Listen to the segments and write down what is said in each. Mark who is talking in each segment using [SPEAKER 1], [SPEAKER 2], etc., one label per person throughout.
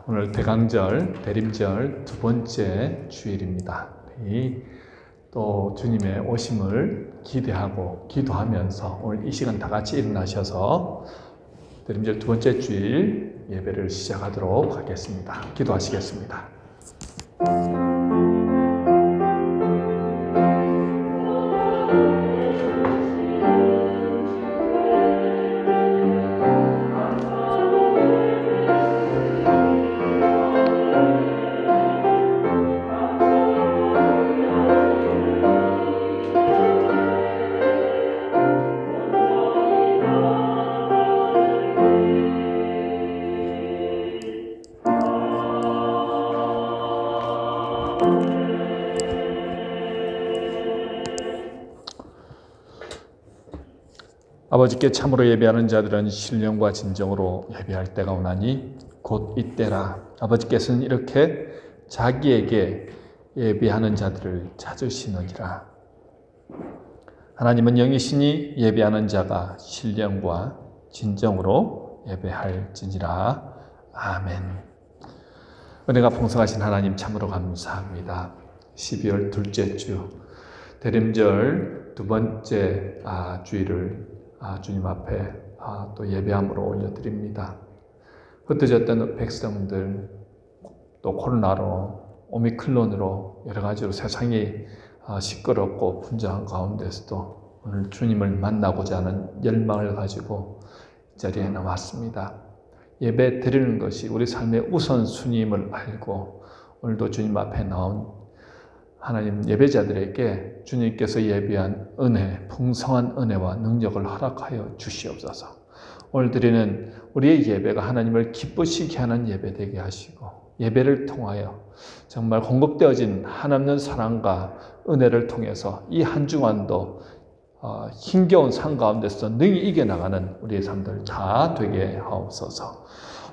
[SPEAKER 1] 오늘 대강절, 대림절 두 번째 주일입니다. 또 주님의 오심을 기대하고 기도하면서 오늘 이 시간 다 같이 일어나셔서 대림절 두 번째 주일 예배를 시작하도록 하겠습니다. 기도하시겠습니다. 아버지께 참으로 예배하는 자들은 신령과 진정으로 예배할 때가 오나니 곧 이때라. 아버지께서는 이렇게 자기에게 예배하는 자들을 찾으시느니라. 하나님은 영이시니 예배하는 자가 신령과 진정으로 예배할지니라. 아멘. 은혜가 풍성하신 하나님 참으로 감사합니다. 12월 둘째 주 대림절 두 번째 주일을 주님 앞에 또 예배함으로 올려드립니다. 흩어졌던 백성들, 또 코로나로, 오미크론으로 여러 가지로 세상이 시끄럽고 분주한 가운데서도 오늘 주님을 만나고자 하는 열망을 가지고 이 자리에 나왔습니다. 예배 드리는 것이 우리 삶의 우선순위임을 알고 오늘도 주님 앞에 나온 하나님 예배자들에게 주님께서 예비한 은혜, 풍성한 은혜와 능력을 허락하여 주시옵소서. 오늘 드리는 우리의 예배가 하나님을 기쁘시게 하는 예배 되게 하시고 예배를 통하여 정말 공급되어진 한없는 사랑과 은혜를 통해서 이 한 주간도 힘겨운 상 가운데서 능히 이겨나가는 우리의 삶들 다 되게 하옵소서.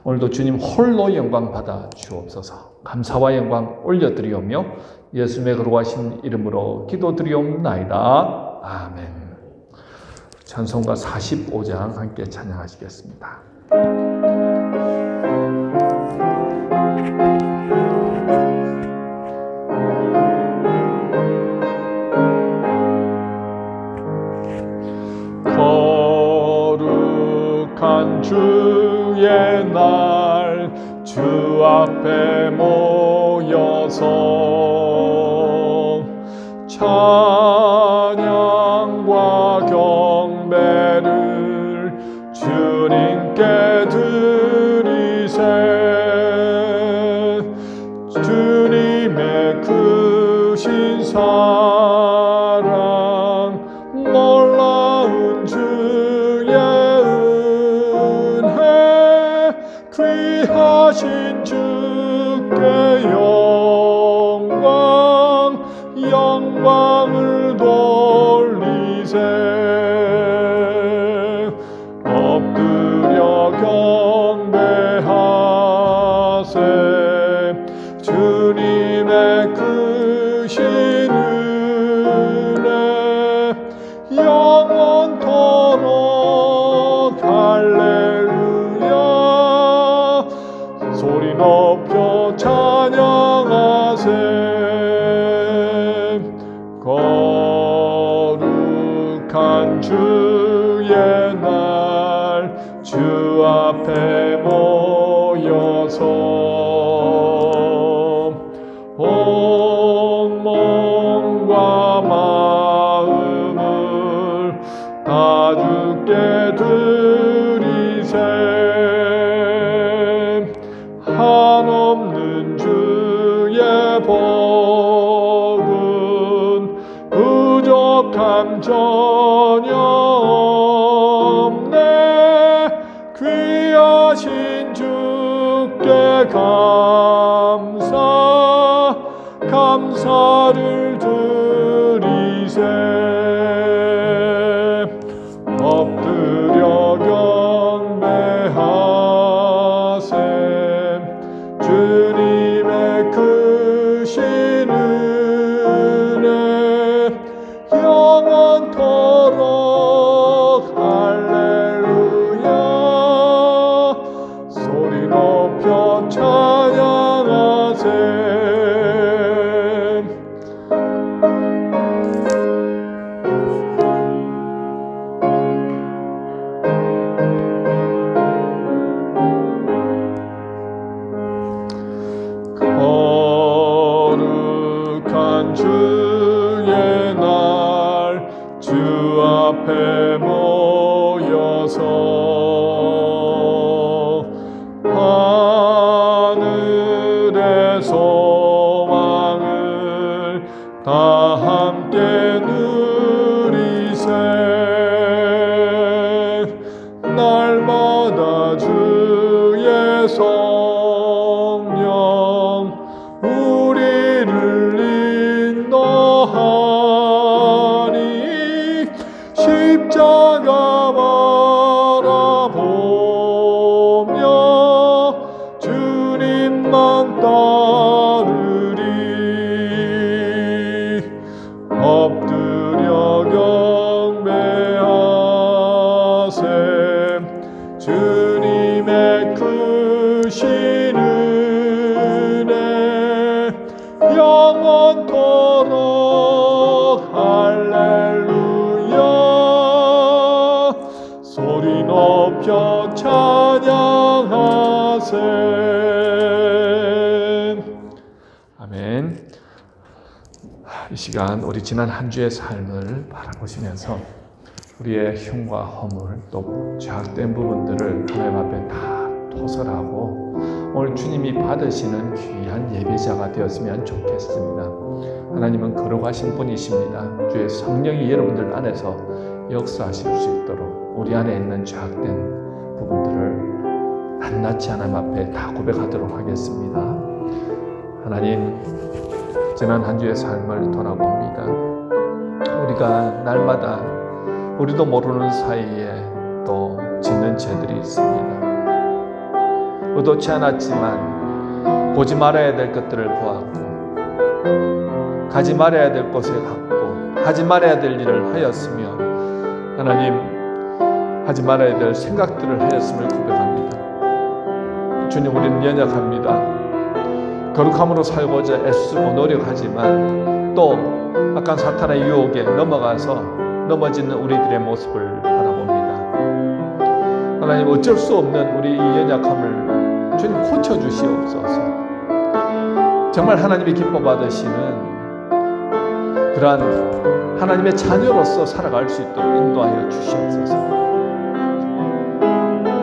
[SPEAKER 1] 오늘도 주님 홀로 영광 받아 주옵소서. 감사와 영광 올려드리오며 예수님의 거룩하신 이름으로 기도드리옵나이다. 아멘. 찬송가 45장 함께 찬양하시겠습니다. 거룩한 주의 날 주 앞에 모여서 찬양과 경배를 주님께 드리세. 주님의 크신 사랑 놀라운 주의 은혜 귀하신 주께 영광을 돌리세. 엎드려 경배하세. 주님의 크신 은혜 영원토록 할렐루야. 소리 높여 찬양하세. 거룩한 주의 날 주 앞에 모여서 온 몸과 마음을 다 주께 드리세. 한없는 주의 복은 부족함 전혀 없네. 귀하신 주께 감사를 드리세. 엎드려 경배하세. 주님의 크신 은혜 영원토록 할렐루야. 소리 높여 찬양하세. 거룩한 주의 날 주 앞에 모여서 하늘의 소망을 다 함께 누리세. 날마다 주의 성령 우리를 인도하니 십자가 바라보며 주님만 따르리. 엎드려 경배하세. 주님의 크신 은혜 영원토록 할렐루야. 소리 높여 찬양하세. 아멘. 이 시간 우리 지난 한 주의 삶을 바라보시면서 우리의 흉과 허물 또 죄악된 부분들을 하나님 앞에 다 토설하고 오늘 주님이 받으시는 귀한 예배자가 되었으면 좋겠습니다. 하나님은 거룩하신 분이십니다. 주의 성령이 여러분들 안에서 역사하실 수 있도록 우리 안에 있는 죄악된 부분들을 낱낱이 하나님 앞에 다 고백하도록 하겠습니다. 하나님, 지난 한 주의 삶을 돌아봅니다. 우리가 날마다 우리도 모르는 사이에 또 짓는 죄들이 있습니다. 의도치 않았지만 보지 말아야 될 것들을 보았고 가지 말아야 될 곳에 갔고 하지 말아야 될 일을 하였으며 하나님 하지 말아야 될 생각들을 하였음을 고백합니다. 주님, 우리는 연약합니다. 거룩함으로 살고자 애쓰고 노력하지만 또 악한 사탄의 유혹에 넘어가서 넘어지는 우리들의 모습을 바라봅니다. 하나님, 어쩔 수 없는 우리 이 연약함을 주님 고쳐주시옵소서. 정말 하나님이 기뻐 받으시는 그러한 하나님의 자녀로서 살아갈 수 있도록 인도하여 주시옵소서.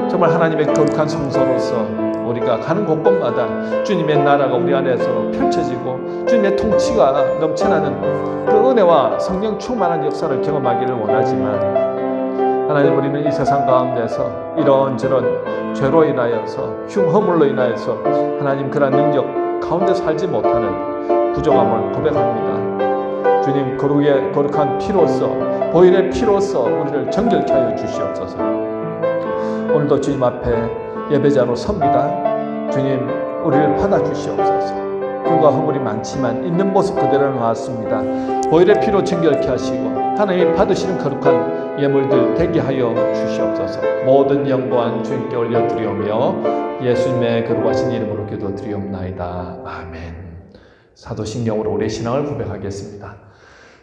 [SPEAKER 1] 정말 하나님의 거룩한 성소로서 우리가 가는 곳곳마다 주님의 나라가 우리 안에서 펼쳐지고 주님의 통치가 넘쳐나는 그 은혜와 성령 충만한 역사를 경험하기를 원하지만 하나님, 우리는 이 세상 가운데서 이런저런 죄로 인하여서 흉허물로 인하여서 하나님 그런 능력 가운데 살지 못하는 부족함을 고백합니다. 주님, 거룩한 피로써 보혈의 피로써 우리를 정결케 하여 주시옵소서. 오늘도 주님 앞에 예배자로 섭니다. 주님, 우리를 받아주시옵소서. 흉과 허물이 많지만 있는 모습 그대로 나왔습니다. 보혈의 피로 정결케 하시고 하나님 받으시는 거룩한 예물들 되게 하여 주시옵소서. 모든 영광 주님께 올려드리오며 예수님의 거룩하신 이름으로 기도드리옵나이다. 아멘. 사도신경으로 우리의 신앙을 고백하겠습니다.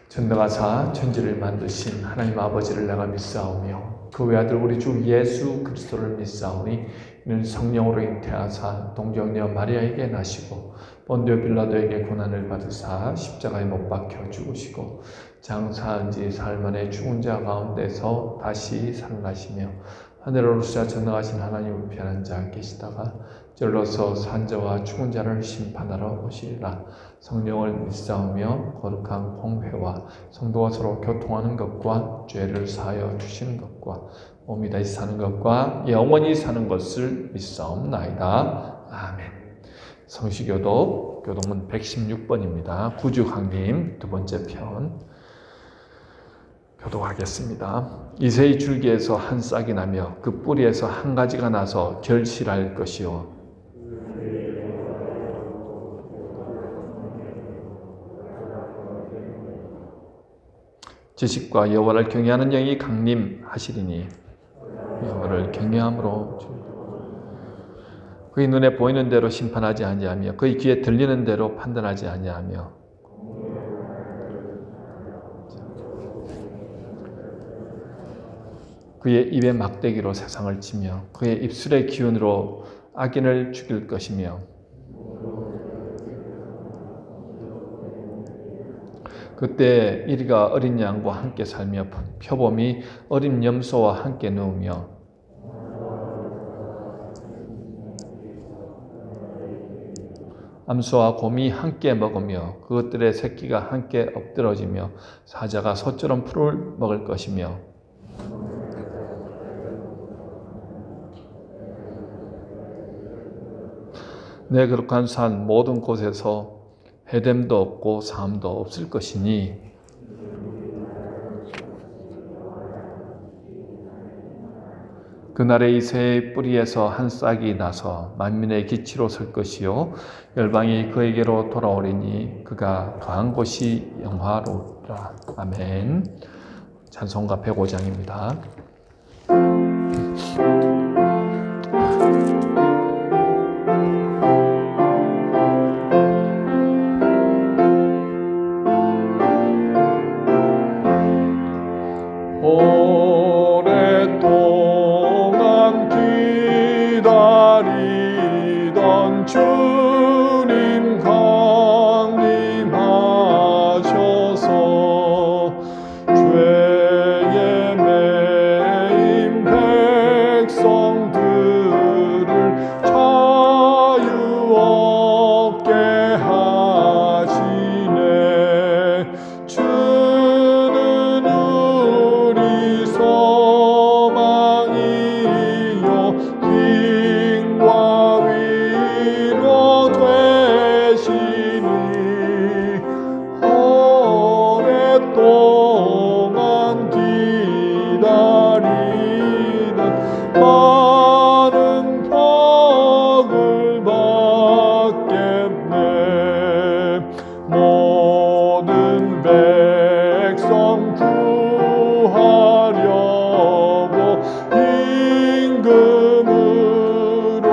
[SPEAKER 1] 전능하사 천지를 만드신 하나님 아버지를 내가 믿사오며 그 외아들 우리 주 예수 그리스도를 믿사오니 이는 성령으로 잉태하사 동정녀 마리아에게 나시고 본디오 빌라도에게 고난을 받으사 십자가에 못 박혀 죽으시고 장사한 지 사흘 만에 죽은 자 가운데서 다시 살아나시며 하늘로 오르사 전능하신 하나님 우편한 자 계시다가 절로서 산자와 죽은 자를 심판하러 오시리라. 성령을 믿사오며 거룩한 공회와 성도가 서로 교통하는 것과 죄를 사하여 주시는 것과 몸이 다시 사는 것과 영원히 사는 것을 믿사옵나이다. 아멘. 성시교독 교독문 116번입니다. 구주강림 두 번째 편 교독하겠습니다. 이새의 줄기에서 한 싹이 나며 그 뿌리에서 한 가지가 나서 결실할 것이요 지식과 여호와를 경외하는 영이 강림하시리니 여호와를 경외함으로 그의 눈에 보이는 대로 심판하지 아니하며 그의 귀에 들리는 대로 판단하지 아니하며 그의 입의 막대기로 세상을 치며 그의 입술의 기운으로 악인을 죽일 것이며 그때 이리가 어린 양과 함께 살며 표범이 어린 염소와 함께 누우며 암소와 곰이 함께 먹으며 그것들의 새끼가 함께 엎드러지며 사자가 소처럼 풀을 먹을 것이며 내 거룩한 산 모든 곳에서 해됨도 없고 사함도 없을 것이니 그날에 이 새의 뿌리에서 한 싹이 나서 만민의 기치로 설 것이요 열방이 그에게로 돌아오리니 그가 거한 곳이 영화로우리라. 아멘. 찬송가 105장입니다.
[SPEAKER 2] 오랫동안 기다리던 주님 강림하셔서 죄에 매인 백성들을 자유 얻게 하시네. 주는 우리 소망이요 힘과 위로 되시니 오랫동안 기다리는 많은 복을 받겠네. 모든 백성 구하려고 임금으로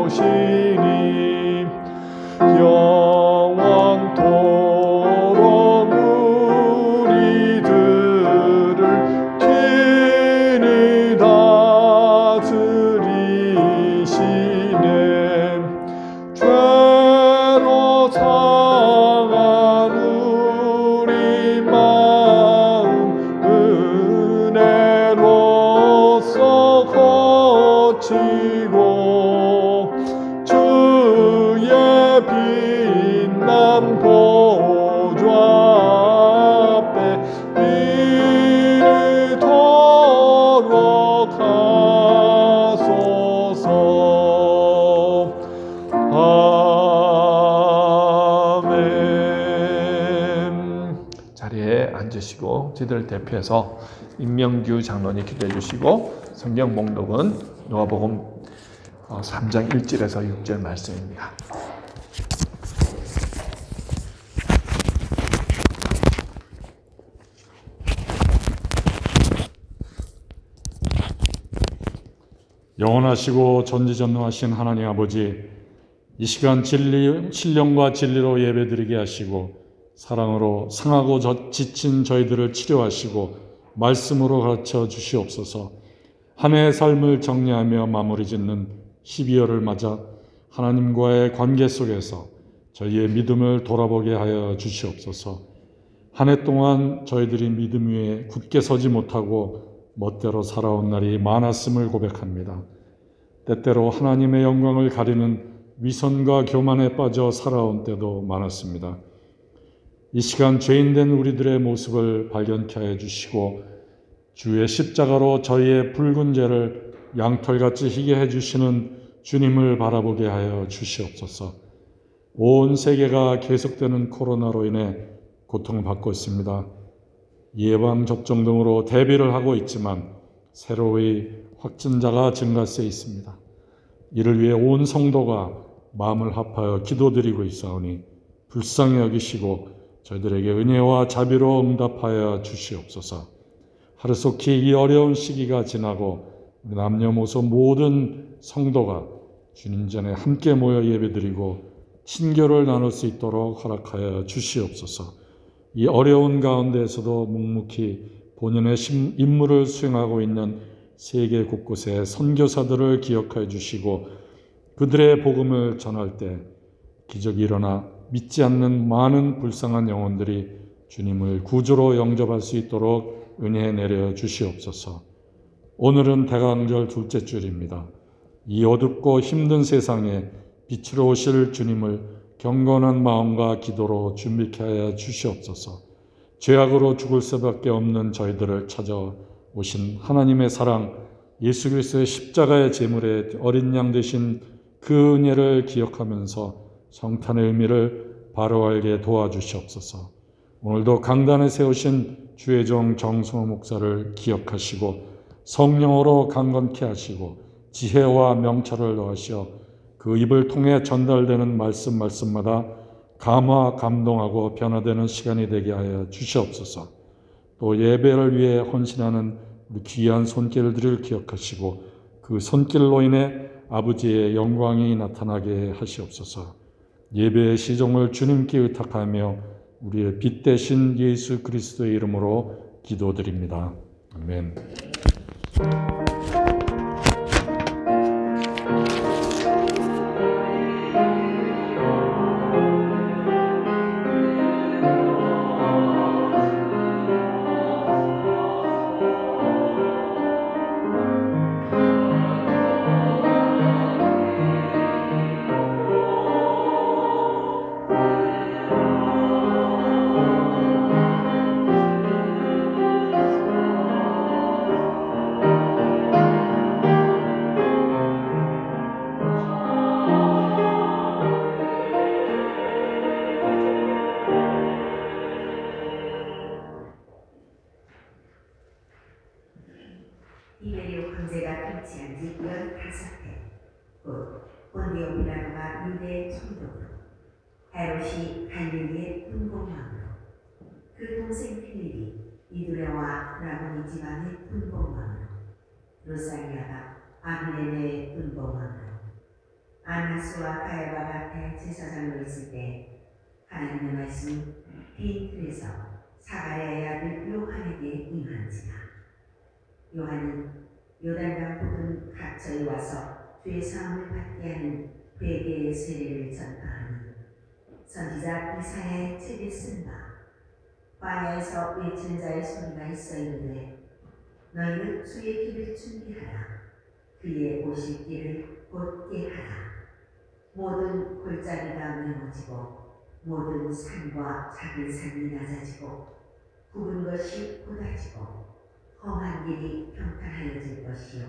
[SPEAKER 2] 오시니 영원토록 우리들을 친히 다스리시네. 죄로 상한 우리 마음 은혜로써 고치고 주의 빛난 보좌 앞에 이르도록 하소서. 아멘.
[SPEAKER 1] 자리에 앉으시고 저희들을 대표해서 임명규 장로님 기도해 주시고 성경 목록은 누가복음 3장 1절에서 6절 말씀입니다.
[SPEAKER 2] 영원하시고 전지전능하신 하나님 아버지, 이 시간 신령과 진리로 예배드리게 하시고 사랑으로 상하고 지친 저희들을 치료하시고 말씀으로 가르쳐 주시옵소서. 한 해의 삶을 정리하며 마무리 짓는 12월을 맞아 하나님과의 관계 속에서 저희의 믿음을 돌아보게 하여 주시옵소서. 한 해 동안 저희들이 믿음 위에 굳게 서지 못하고 멋대로 살아온 날이 많았음을 고백합니다. 때때로 하나님의 영광을 가리는 위선과 교만에 빠져 살아온 때도 많았습니다. 이 시간 죄인된 우리들의 모습을 발견케 하여 주시고 주의 십자가로 저희의 붉은 죄를 양털같이 희게 해주시는 주님을 바라보게 하여 주시옵소서. 온 세계가 계속되는 코로나로 인해 고통을 받고 있습니다. 예방접종 등으로 대비를 하고 있지만 새로이 확진자가 증가세 있습니다. 이를 위해 온 성도가 마음을 합하여 기도드리고 있사오니 불쌍히 여기시고 저희들에게 은혜와 자비로 응답하여 주시옵소서. 하루속히 이 어려운 시기가 지나고 남녀노소 모든 성도가 주님 전에 함께 모여 예배드리고 친교를 나눌 수 있도록 허락하여 주시옵소서. 이 어려운 가운데에서도 묵묵히 본연의 임무를 수행하고 있는 세계 곳곳의 선교사들을 기억하여 주시고 그들의 복음을 전할 때 기적이 일어나 믿지 않는 많은 불쌍한 영혼들이 주님을 구주로 영접할 수 있도록 은혜 내려 주시옵소서. 오늘은 대강절 둘째 주일입니다. 이 어둡고 힘든 세상에 빛으로 오실 주님을 경건한 마음과 기도로 준비케 하여 주시옵소서. 죄악으로 죽을 수밖에 없는 저희들을 찾아오신 하나님의 사랑, 예수 그리스도의 십자가의 제물에 어린 양 되신 그 은혜를 기억하면서 성탄의 의미를 바로 알게 도와주시옵소서. 오늘도 강단에 세우신 주의 종 정성호 목사를 기억하시고 성령으로 강건케 하시고 지혜와 명철을 더하시어 그 입을 통해 전달되는 말씀마다 감화 감동하고 변화되는 시간이 되게 하여 주시옵소서. 또 예배를 위해 헌신하는 우리 귀한 손길들을 기억하시고 그 손길로 인해 아버지의 영광이 나타나게 하시옵소서. 예배의 시종을 주님께 의탁하며 우리의 빛 되신 예수 그리스도의 이름으로 기도드립니다. 아멘.
[SPEAKER 3] 이베리오 황제가 통치한 지 15해, 곧 본디오 빌라도가 유대의 총독으로, 헤롯이 갈릴리의 분봉왕으로, 그 동생 필립이 이두레와 라모니 지방의 분봉왕으로, 루살리아가 아빌레네의 분봉왕으로, 안나스와 가야바가 대제사장으로 있을 때 하나님의 말씀이 빈 틀에서 사가랴의 아들 요한에게 임한지라. 요한이 요단강 부근 각처에 와서 죄 사함을 받게 하는 회개의 세례를 전파하니 선지자 이사야의 책에 쓴 바 광야에서 외치는 자의 소리가 있어 이르되 너희는 주의 길을 준비하라. 그의 오실 길을 곧게 하라. 모든 골짜기가 메워지고 모든 산과 작은 산이 낮아지고 굽은 것이 곧아지고 험한 길이 평탄하여질 것이요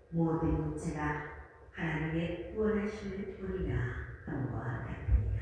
[SPEAKER 3] 모든 육체가 하나님의 구원하심을 보리라 함과 같으니라.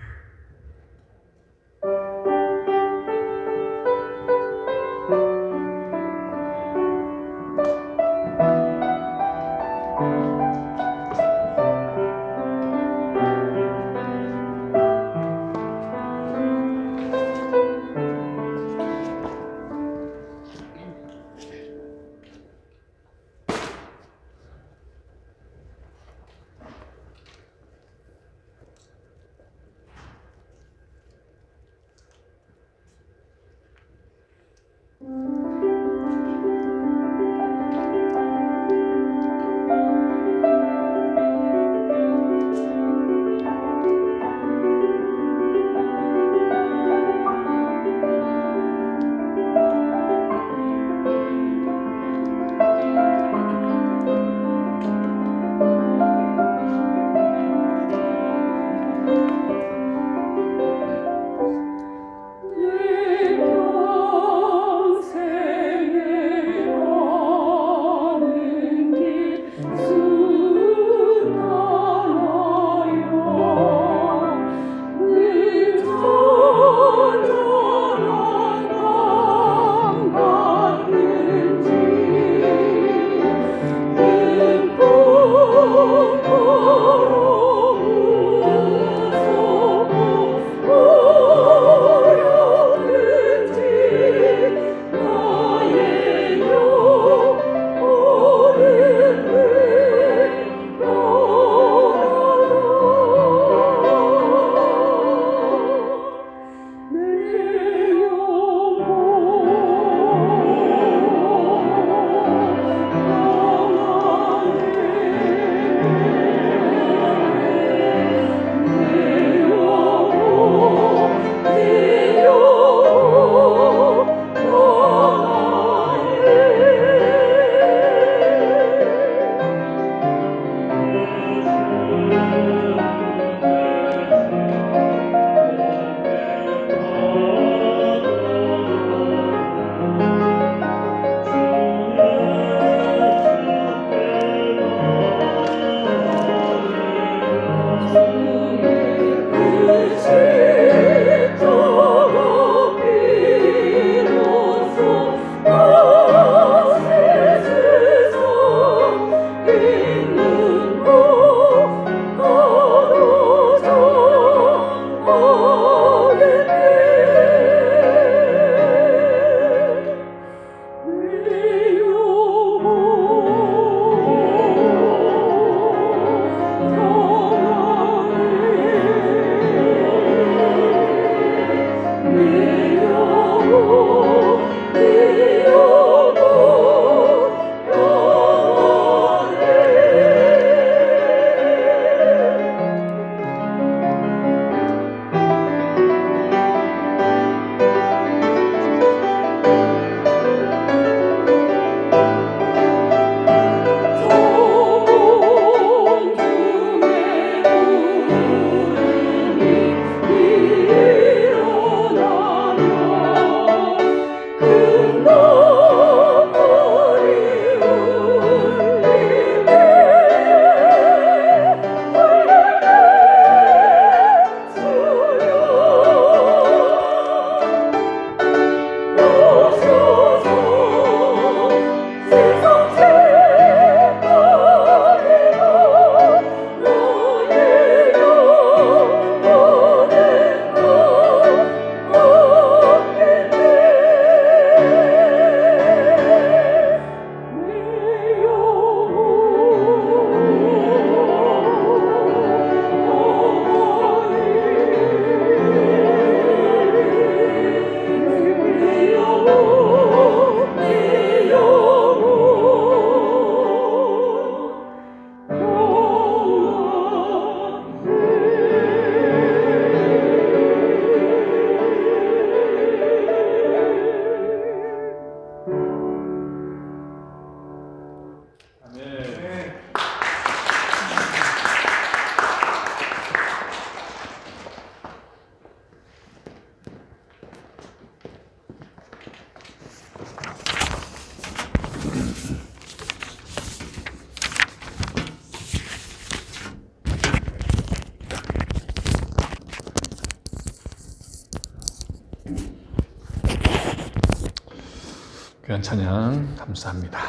[SPEAKER 1] 귀한 찬양 감사합니다.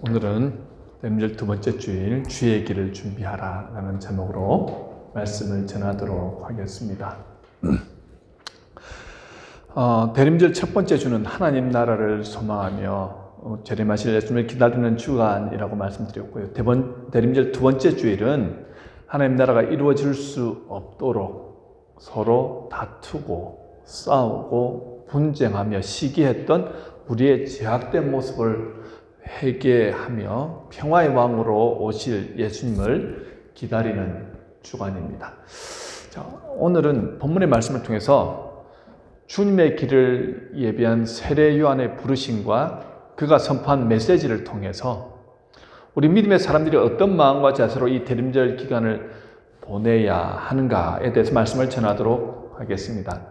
[SPEAKER 1] 오늘은 대림절 두 번째 주일 주의 길을 준비하라 라는 제목으로 말씀을 전하도록 하겠습니다. 대림절 첫 번째 주는 하나님 나라를 소망하며 재림하실 예수님을 기다리는 주간이라고 말씀드렸고요. 대림절 두 번째 주일은 하나님 나라가 이루어질 수 없도록 서로 다투고 싸우고 분쟁하며 시기했던 우리의 제약된 모습을 회개하며 평화의 왕으로 오실 예수님을 기다리는 주간입니다. 자, 오늘은 본문의 말씀을 통해서 주님의 길을 예비한 세례 요한의 부르심과 그가 선포한 메시지를 통해서 우리 믿음의 사람들이 어떤 마음과 자세로 이 대림절 기간을 보내야 하는가에 대해서 말씀을 전하도록 하겠습니다.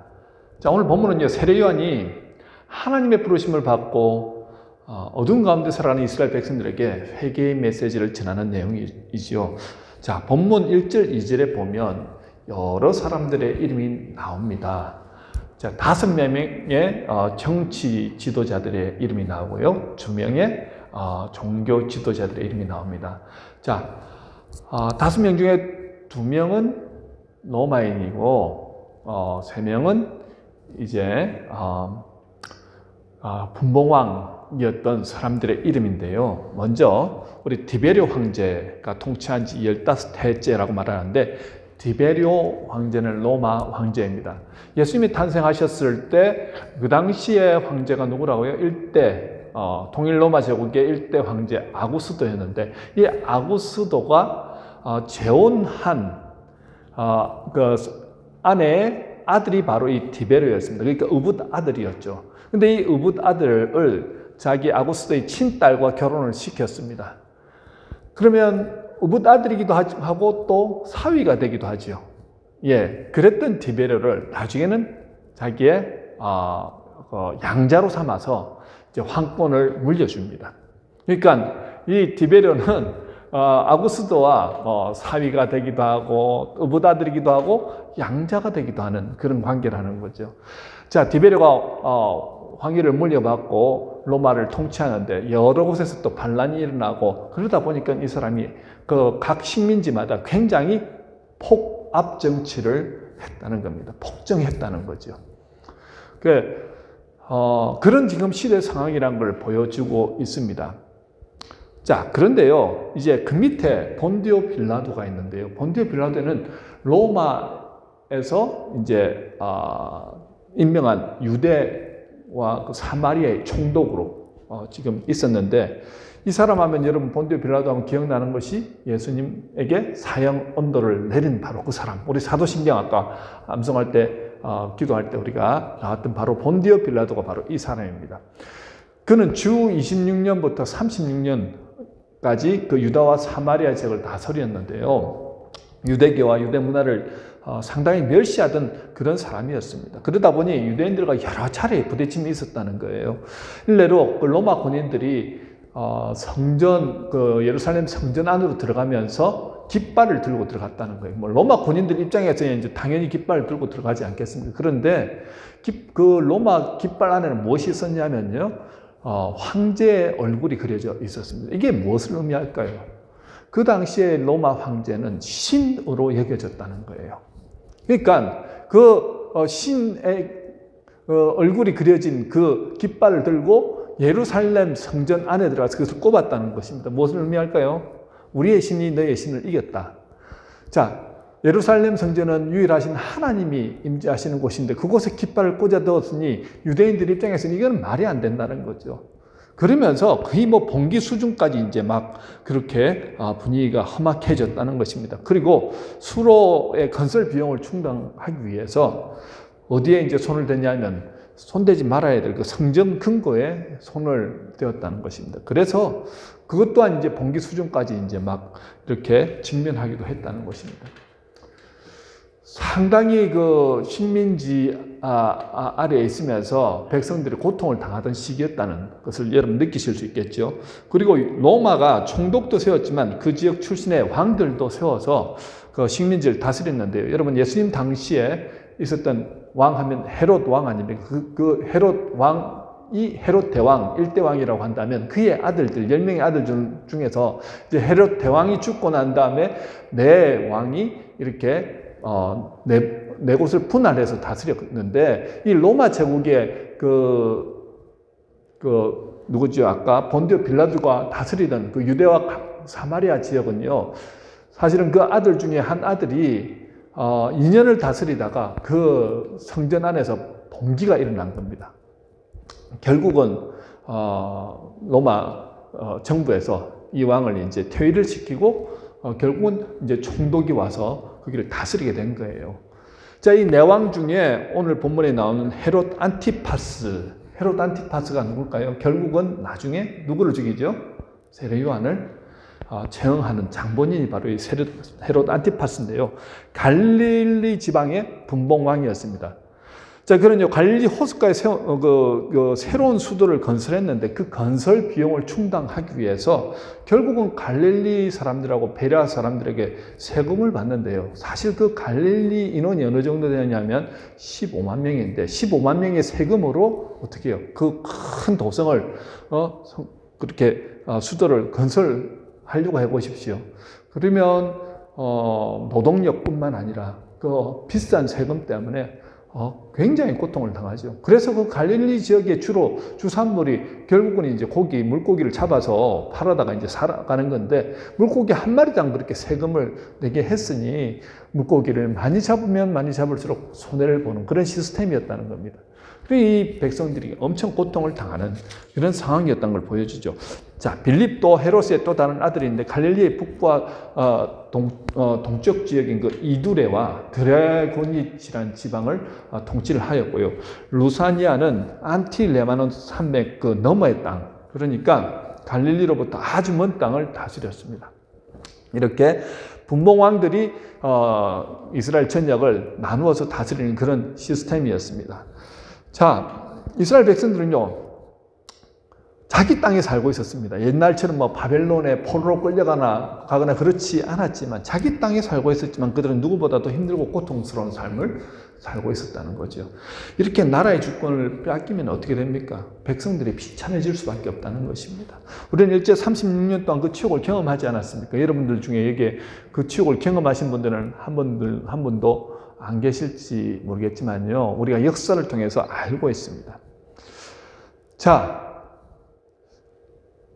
[SPEAKER 1] 자, 오늘 본문은요, 세례 요한이 하나님의 부르심을 받고 어두운 가운데 살아가는 이스라엘 백성들에게 회개의 메시지를 전하는 내용이지요. 자, 본문 1절, 2절에 보면 여러 사람들의 이름이 나옵니다. 자, 5명의 정치 지도자들의 이름이 나오고요. 2명의 종교 지도자들의 이름이 나옵니다. 자, 5명 중에 2명은 로마인이고 3명은 이제 분봉왕이었던 사람들의 이름인데요. 먼저 우리 디베리오 황제가 통치한 지 15해째라고 말하는데 디베리오 황제는 로마 황제입니다. 예수님이 탄생하셨을 때 그 당시의 황제가 누구라고요? 통일 로마 제국의 1대 황제 아구스도였는데 이 아구스도가 재혼한 그 아내의 아들이 바로 이 디베리오였습니다. 그러니까 의붓 아들이었죠. 근데 이 의붓 아들을 자기 아구스도의 친딸과 결혼을 시켰습니다. 그러면 의붓 아들이기도 하고 또 사위가 되기도 하죠. 예, 그랬던 디베리오를 나중에는 자기의 양자로 삼아서 이제 황권을 물려줍니다. 그러니까 이 디베리오는 아구스도와 사위가 되기도 하고 의붓 아들이기도 하고 양자가 되기도 하는 그런 관계라는 거죠. 자, 디베리오가 황위를 물려받고 로마를 통치하는데 여러 곳에서 또 반란이 일어나고 그러다 보니까 이 사람이 그 각 식민지마다 굉장히 폭압 정치를 했다는 겁니다. 폭정했다는 거죠. 그런 지금 시대 상황이라는 걸 보여주고 있습니다. 자, 그런데요, 이제 그 밑에 본디오 빌라도가 있는데요. 본디오 빌라도는 로마에서 이제 임명한 유대와 사마리아의 총독으로 지금 있었는데 이 사람 하면 여러분 본디오 빌라도 하면 기억나는 것이 예수님에게 사형 언도를 내린 바로 그 사람. 우리 사도신경 아까 암송할 때 기도할 때 우리가 나왔던 바로 본디오 빌라도가 바로 이 사람입니다. 그는 주 26년부터 36년까지 그 유다와 사마리아 지역을 다스렸는데요. 유대교와 유대 문화를 상당히 멸시하던 그런 사람이었습니다. 그러다 보니 유대인들과 여러 차례 부딪힘이 있었다는 거예요. 일례로 그 로마 군인들이 예루살렘 성전 안으로 들어가면서 깃발을 들고 들어갔다는 거예요. 뭐 로마 군인들 입장에서 이제 당연히 깃발을 들고 들어가지 않겠습니까? 그런데 그 로마 깃발 안에는 무엇이 있었냐면요, 황제의 얼굴이 그려져 있었습니다. 이게 무엇을 의미할까요? 그 당시에 로마 황제는 신으로 여겨졌다는 거예요. 그러니까 그 신의 얼굴이 그려진 그 깃발을 들고 예루살렘 성전 안에 들어가서 그것을 꼽았다는 것입니다. 무엇을 의미할까요? 우리의 신이 너의 신을 이겼다. 자, 예루살렘 성전은 유일하신 하나님이 임재하시는 곳인데 그곳에 깃발을 꽂아 넣었으니 유대인들 입장에서는 이건 말이 안 된다는 거죠. 그러면서 거의 뭐 봉기 수준까지 이제 막 그렇게 분위기가 험악해졌다는 것입니다. 그리고 수로의 건설 비용을 충당하기 위해서 어디에 이제 손을 댔냐면 손대지 말아야 될 그 성전 근거에 손을 대었다는 것입니다. 그래서 그것 또한 이제 봉기 수준까지 이제 막 이렇게 직면하기도 했다는 것입니다. 상당히 그 식민지 아래에 있으면서 백성들이 고통을 당하던 시기였다는 것을 여러분 느끼실 수 있겠죠. 그리고 로마가 총독도 세웠지만 그 지역 출신의 왕들도 세워서 그 식민지를 다스렸는데요. 여러분 예수님 당시에 있었던 왕 하면 헤롯 왕 아닙니까? 그 헤롯 왕 이 헤롯 대왕, 1대 왕이라고 한다면 그의 아들들, 10명의 아들 중에서 이제 헤롯 대왕이 죽고 난 다음에 네 왕이 이렇게 네 곳을 분할해서 다스렸는데, 이 로마 제국의 누구죠? 아까 본디오 빌라도가 다스리던 그 유대와 사마리아 지역은요, 사실은 그 아들 중에 한 아들이 2년을 다스리다가 그 성전 안에서 봉기가 일어난 겁니다. 결국은 로마 정부에서 이 왕을 이제 퇴위를 시키고 결국은 이제 총독이 와서 거기를 다스리게 된 거예요. 자, 이 네 왕 중에 오늘 본문에 나오는 헤롯 안티파스가 누굴까요? 결국은 나중에 누구를 죽이죠? 세례 요한을 처형하는 장본인이 바로 이 헤롯 안티파스인데요. 갈릴리 지방의 분봉왕이었습니다. 자, 그런요, 갈릴리 호숫가에 새로운 수도를 건설했는데 그 건설 비용을 충당하기 위해서 결국은 갈릴리 사람들하고 베레아 사람들에게 세금을 받는데요. 사실 그 갈릴리 인원이 어느 정도 되냐면 15만 명인데 15만 명의 세금으로 어떻게 해요? 그 큰 도성을 그렇게 수도를 건설하려고 해보십시오. 그러면 노동력뿐만 아니라 그 비싼 세금 때문에 굉장히 고통을 당하죠. 그래서 그 갈릴리 지역의 주로 주산물이 결국은 이제 물고기를 잡아서 팔아다가 이제 살아가는 건데, 물고기 한 마리당 그렇게 세금을 내게 했으니 물고기를 많이 잡으면 많이 잡을수록 손해를 보는 그런 시스템이었다는 겁니다. 이 백성들이 엄청 고통을 당하는 그런 상황이었다는 걸 보여주죠. 자, 빌립도 헤롯의 또 다른 아들인데 갈릴리의 북부와 동쪽 지역인 그 이두레와 드라고니치라는 지방을 통치를 하였고요. 루사니아는 안티레마논 산맥 그 너머의 땅, 그러니까 갈릴리로부터 아주 먼 땅을 다스렸습니다. 이렇게 분봉왕들이 이스라엘 전역을 나누어서 다스리는 그런 시스템이었습니다. 자, 이스라엘 백성들은요, 자기 땅에 살고 있었습니다. 옛날처럼 바벨론에 포로로 끌려가거나 그렇지 않았지만 자기 땅에 살고 있었지만 그들은 누구보다도 힘들고 고통스러운 삶을 살고 있었다는 거죠. 이렇게 나라의 주권을 빼앗기면 어떻게 됩니까? 백성들이 비참해질 수밖에 없다는 것입니다. 우리는 일제 36년 동안 그 치욕을 경험하지 않았습니까? 여러분들 중에 여기에 그 치욕을 경험하신 분들은 한 분도 안 계실지 모르겠지만요, 우리가 역사를 통해서 알고 있습니다. 자,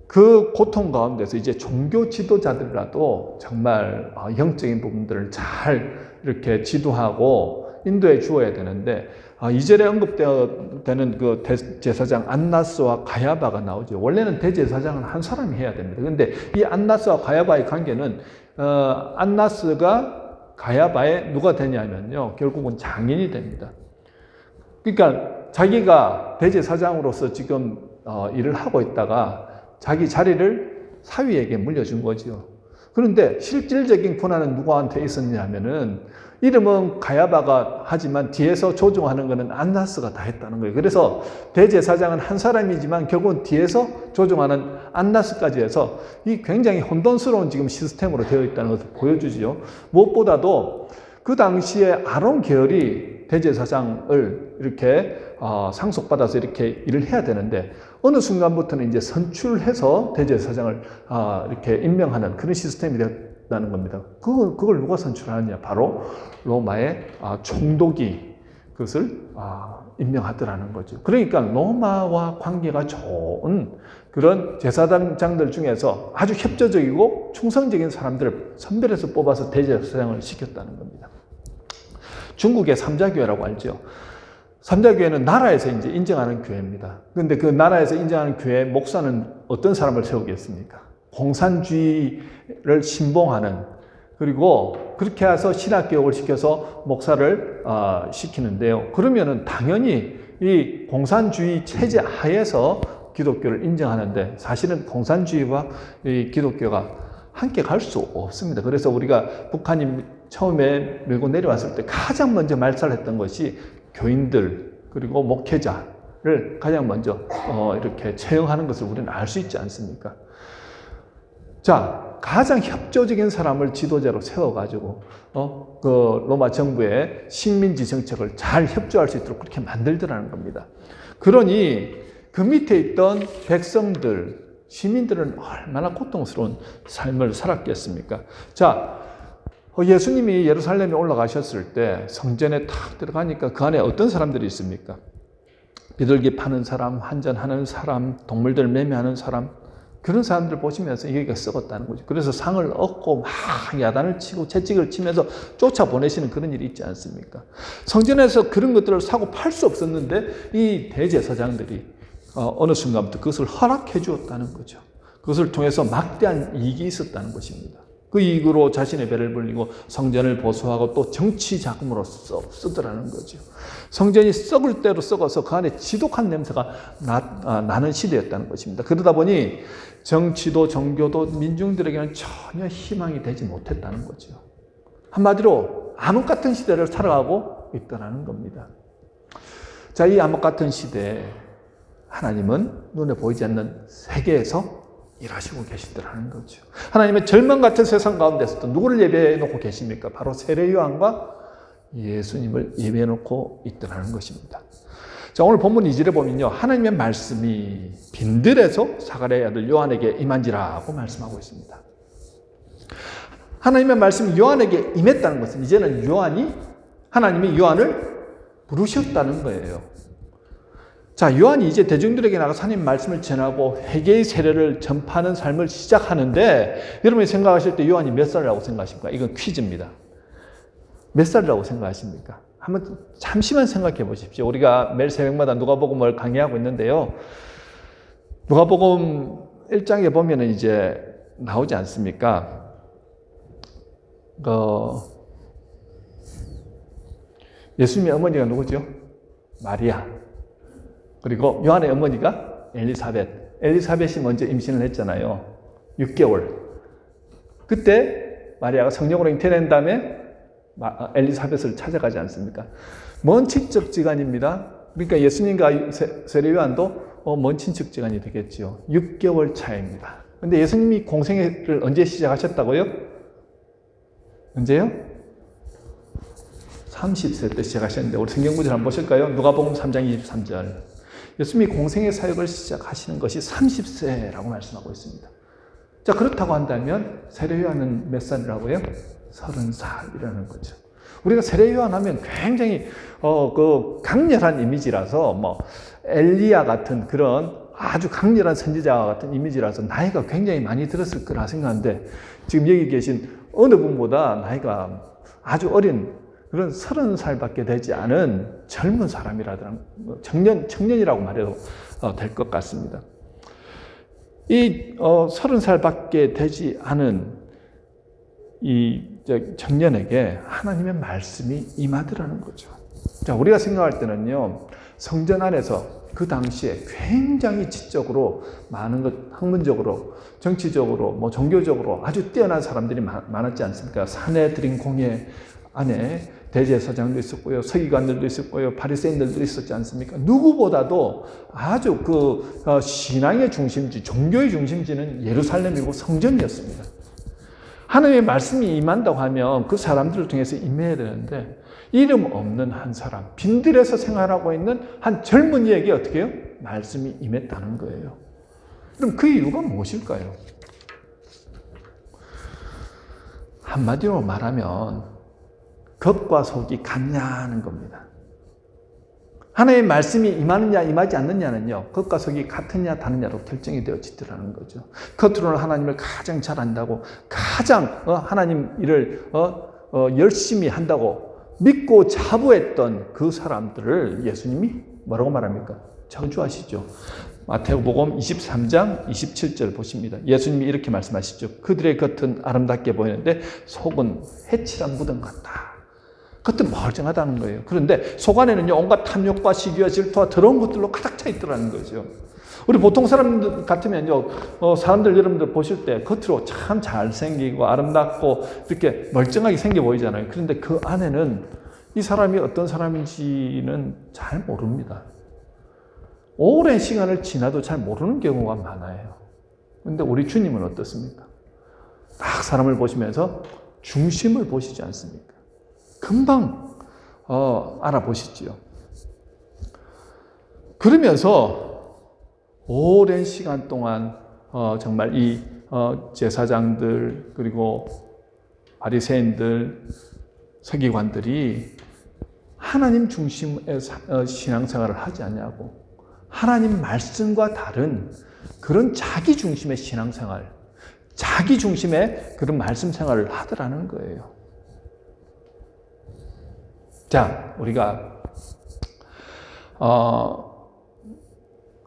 [SPEAKER 1] 그 고통 가운데서 이제 종교 지도자들이라도 정말 영적인 부분들을 잘 이렇게 지도하고 인도해 주어야 되는데, 2절에 언급되는 그 대제사장 안나스와 가야바가 나오죠. 원래는 대제사장은 한 사람이 해야 됩니다. 그런데 이 안나스와 가야바의 관계는 안나스가 가야바의 누가 되냐면요, 결국은 장인이 됩니다. 그러니까 자기가 대제사장으로서 지금 일을 하고 있다가 자기 자리를 사위에게 물려준 거죠. 그런데 실질적인 권한은 누구한테 있었냐면은, 이름은 가야바가 하지만 뒤에서 조종하는 것은 안나스가 다 했다는 거예요. 그래서 대제사장은 한 사람이지만 결국은 뒤에서 조종하는 안나스까지 해서 이 굉장히 혼돈스러운 지금 시스템으로 되어 있다는 것을 보여주지요. 무엇보다도 그 당시에 아론 계열이 대제사장을 이렇게 상속받아서 이렇게 일을 해야 되는데, 어느 순간부터는 이제 선출해서 대제사장을 이렇게 임명하는 그런 시스템이 되었다는 겁니다. 그걸 누가 선출하느냐? 바로 로마의 총독이 그것을 임명하더라는 거죠. 그러니까 로마와 관계가 좋은 그런 제사장들 중에서 아주 협조적이고 충성적인 사람들을 선별해서 뽑아서 대제사장을 시켰다는 겁니다. 중국의 삼자교회라고 알죠. 삼자교회는 나라에서 이제 인정하는 교회입니다. 그런데 그 나라에서 인정하는 교회 목사는 어떤 사람을 세우겠습니까? 공산주의를 신봉하는, 그리고 그렇게 해서 신학교육을 시켜서 목사를 시키는데요. 그러면은 당연히 이 공산주의 체제 하에서 기독교를 인정하는데, 사실은 공산주의와 이 기독교가 함께 갈 수 없습니다. 그래서 우리가 북한이 처음에 밀고 내려왔을 때 가장 먼저 말살했던 것이 교인들 그리고 목회자를 가장 먼저 이렇게 채용하는 것을 우리는 알 수 있지 않습니까? 자, 가장 협조적인 사람을 지도자로 세워가지고 그 로마 정부의 식민지 정책을 잘 협조할 수 있도록 그렇게 만들더라는 겁니다. 그러니 그 밑에 있던 백성들, 시민들은 얼마나 고통스러운 삶을 살았겠습니까? 자, 예수님이 예루살렘에 올라가셨을 때 성전에 탁 들어가니까 그 안에 어떤 사람들이 있습니까? 비둘기 파는 사람, 환전하는 사람, 동물들 매매하는 사람, 그런 사람들 보시면서 여기가 썩었다는 거죠. 그래서 상을 얻고 막 야단을 치고 채찍을 치면서 쫓아보내시는 그런 일이 있지 않습니까? 성전에서 그런 것들을 사고 팔 수 없었는데 이 대제사장들이 어느 순간부터 그것을 허락해 주었다는 거죠. 그것을 통해서 막대한 이익이 있었다는 것입니다. 그 이익으로 자신의 배를 불리고 성전을 보수하고 또 정치 자금으로 쓰더라는 거죠. 성전이 썩을 대로 썩어서 그 안에 지독한 냄새가 나는 시대였다는 것입니다. 그러다 보니 정치도 종교도 민중들에게는 전혀 희망이 되지 못했다는 거죠. 한마디로 암흑 같은 시대를 살아가고 있다는 겁니다. 자, 이 암흑 같은 시대에 하나님은 눈에 보이지 않는 세계에서 일하시고 계시더라는 거죠. 하나님의 절망 같은 세상 가운데서도 누구를 예배해 놓고 계십니까? 바로 세례 요한과 예수님을 예배해 놓고 있더라는 것입니다. 자, 오늘 본문 2절에 보면요, 하나님의 말씀이 빈들에서 사가랴의 아들 요한에게 임한지라고 말씀하고 있습니다. 하나님의 말씀이 요한에게 임했다는 것은 이제는 하나님이 요한을 부르셨다는 거예요. 자, 요한이 이제 대중들에게 나가서 하나님 말씀을 전하고 회개의 세례를 전파하는 삶을 시작하는데, 여러분이 생각하실 때 요한이 몇 살이라고 생각하십니까? 이건 퀴즈입니다. 몇 살이라고 생각하십니까? 한번 잠시만 생각해 보십시오. 우리가 매일 새벽마다 누가복음을 강의하고 있는데요. 누가복음 1장에 보면은 이제 나오지 않습니까? 예수님의 어머니가 누구죠? 마리아. 그리고 요한의 어머니가 엘리사벳. 엘리사벳이 먼저 임신을 했잖아요. 6개월. 그때 마리아가 성령으로 잉태된 다음에 엘리사벳을 찾아가지 않습니까? 먼 친척지간입니다. 그러니까 예수님과 세례 요한도 먼 친척지간이 되겠죠. 6개월 차이입니다. 근데 예수님이 공생애를 언제 시작하셨다고요? 언제요? 30세 때 시작하셨는데, 우리 성경 구절 한번 보실까요? 누가복음 3장 23절. 예수님이 공생의 사역을 시작하시는 것이 30세라고 말씀하고 있습니다. 자, 그렇다고 한다면 세례 요한은 몇 살이라고요? 30살이라는 거죠. 우리가 세례 요한 하면 굉장히 강렬한 이미지라서 엘리야 같은 그런 아주 강렬한 선지자와 같은 이미지라서 나이가 굉장히 많이 들었을 거라 생각하는데, 지금 여기 계신 어느 분보다 나이가 아주 어린 그런 30살밖에 되지 않은 젊은 사람이라더라, 청년이라고 말해도 될 것 같습니다. 이 30살밖에 되지 않은 이 청년에게 하나님의 말씀이 임하더라는 거죠. 자, 우리가 생각할 때는요, 성전 안에서 그 당시에 굉장히 지적으로 많은 것, 학문적으로, 정치적으로, 종교적으로 아주 뛰어난 사람들이 많았지 않습니까? 사내들인 공회 안에 대제사장도 있었고요, 서기관들도 있었고요, 바리새인들도 있었지 않습니까? 누구보다도 아주 신앙의 중심지, 종교의 중심지는 예루살렘이고 성전이었습니다. 하나님의 말씀이 임한다고 하면 그 사람들을 통해서 임해야 되는데, 이름 없는 한 사람, 빈들에서 생활하고 있는 한 젊은이에게 어떻게 해요? 말씀이 임했다는 거예요. 그럼 그 이유가 무엇일까요? 한마디로 말하면 겉과 속이 같냐는 겁니다. 하나님의 말씀이 임하느냐 임하지 않느냐는요, 겉과 속이 같으냐 다르냐로 결정이 되어지더라는 거죠. 겉으로는 하나님을 가장 잘 안다고, 가장 하나님 일을 열심히 한다고 믿고 자부했던 그 사람들을 예수님이 뭐라고 말합니까? 저주하시죠. 마태복음 23장 27절 보십니다. 예수님이 이렇게 말씀하시죠. 그들의 겉은 아름답게 보이는데 속은 해칠한 무덤 같다. 겉은 멀쩡하다는 거예요. 그런데 속 안에는요, 온갖 탐욕과 시기와 질투와 더러운 것들로 가득 차 있더라는 거죠. 우리 보통 사람들 같으면요, 사람들 여러분들 보실 때 겉으로 참 잘생기고 아름답고 이렇게 멀쩡하게 생겨 보이잖아요. 그런데 그 안에는 이 사람이 어떤 사람인지는 잘 모릅니다. 오랜 시간을 지나도 잘 모르는 경우가 많아요. 그런데 우리 주님은 어떻습니까? 딱 사람을 보시면서 중심을 보시지 않습니까? 금방 알아보시지요. 그러면서 오랜 시간 동안 정말 이 제사장들 그리고 바리새인들 서기관들이 하나님 중심의 신앙생활을 하지 않냐고, 하나님 말씀과 다른 그런 자기 중심의 신앙생활, 자기 중심의 그런 말씀 생활을 하더라는 거예요. 자, 우리가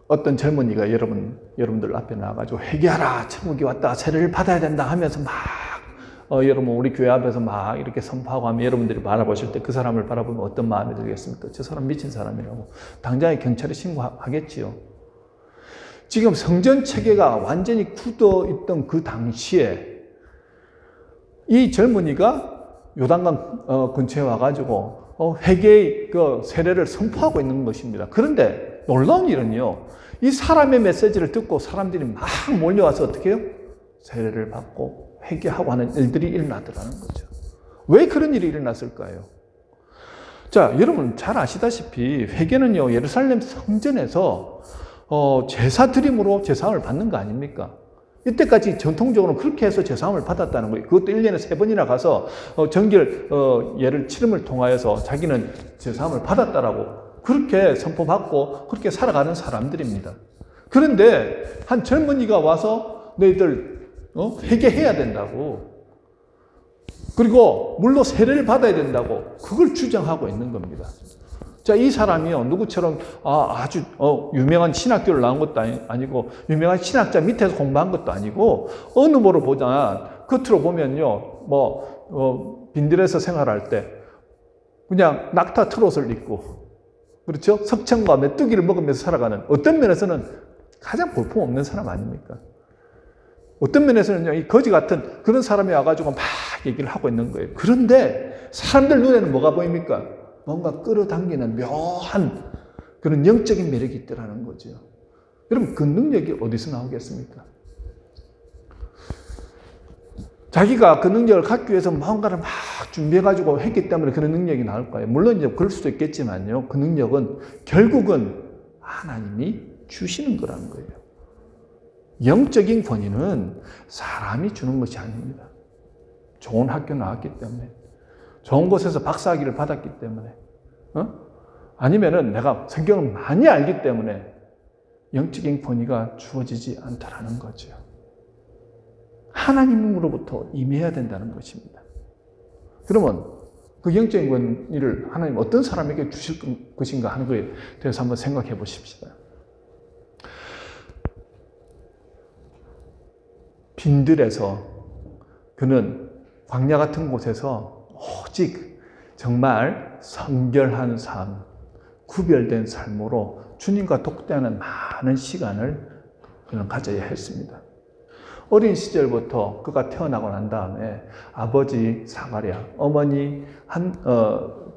[SPEAKER 1] 어떤 젊은이가 여러분들 앞에 나와가지고 회개하라, 천국이 왔다, 세례를 받아야 된다 하면서 막 여러분 우리 교회 앞에서 막 이렇게 선포하고 하면 여러분들이 바라보실 때 그 사람을 바라보면 어떤 마음이 들겠습니까? 저 사람 미친 사람이라고 당장에 경찰에 신고하겠지요. 지금 성전 체계가 완전히 굳어 있던 그 당시에 이 젊은이가 요단강 근처에 와가지고 회개의 그 세례를 선포하고 있는 것입니다. 그런데 놀라운 일은요, 이 사람의 메시지를 듣고 사람들이 막 몰려와서 어떻게 해요? 세례를 받고 회개하고 하는 일들이 일어나더라는 거죠. 왜 그런 일이 일어났을까요? 자, 여러분 잘 아시다시피 회개는요, 예루살렘 성전에서 제사 드림으로 제사함을 받는 거 아닙니까? 이때까지 전통적으로 그렇게 해서 제사함을 받았다는 거예요. 그것도 1년에 3번이나 가서 정결 예를 치름을 통하여서 자기는 제사함을 받았다라고 그렇게 선포받고 그렇게 살아가는 사람들입니다. 그런데 한 젊은이가 와서 너희들 회개해야 된다고, 그리고 물로 세례를 받아야 된다고 그걸 주장하고 있는 겁니다. 자, 이 사람이요, 누구처럼 아주 유명한 신학교를 나온 것도 아니고 유명한 신학자 밑에서 공부한 것도 아니고 어느 뭐로 보자 겉으로 보면요, 빈들에서 생활할 때 그냥 낙타 트롯을 입고, 그렇죠? 석청과 메뚜기를 먹으면서 살아가는, 어떤 면에서는 가장 볼품없는 사람 아닙니까? 어떤 면에서는 이 거지 같은 그런 사람이 와가지고 막 얘기를 하고 있는 거예요. 그런데 사람들 눈에는 뭐가 보입니까? 뭔가 끌어당기는 묘한 그런 영적인 매력이 있더라는 거죠. 여러분, 그 능력이 어디서 나오겠습니까? 자기가 그 능력을 갖기 위해서 뭔가를 막 준비해가지고 했기 때문에 그런 능력이 나올 거예요. 물론 이제 그럴 수도 있겠지만요, 그 능력은 결국은 하나님이 주시는 거라는 거예요. 영적인 권위는 사람이 주는 것이 아닙니다. 좋은 학교 나왔기 때문에, 좋은 곳에서 박사학위를 받았기 때문에, 아니면은 내가 성경을 많이 알기 때문에 영적인 권위가 주어지지 않다라는 거죠. 하나님으로부터 임해야 된다는 것입니다. 그러면 그 영적인 권위를 하나님 어떤 사람에게 주실 것인가 하는 것에 대해서 한번 생각해 보십시다. 빈들에서 그는 광야 같은 곳에서 오직 정말 성결한 삶, 구별된 삶으로 주님과 독대하는 많은 시간을 그는 가져야 했습니다. 어린 시절부터 그가 태어나고 난 다음에 아버지 사가랴, 어머니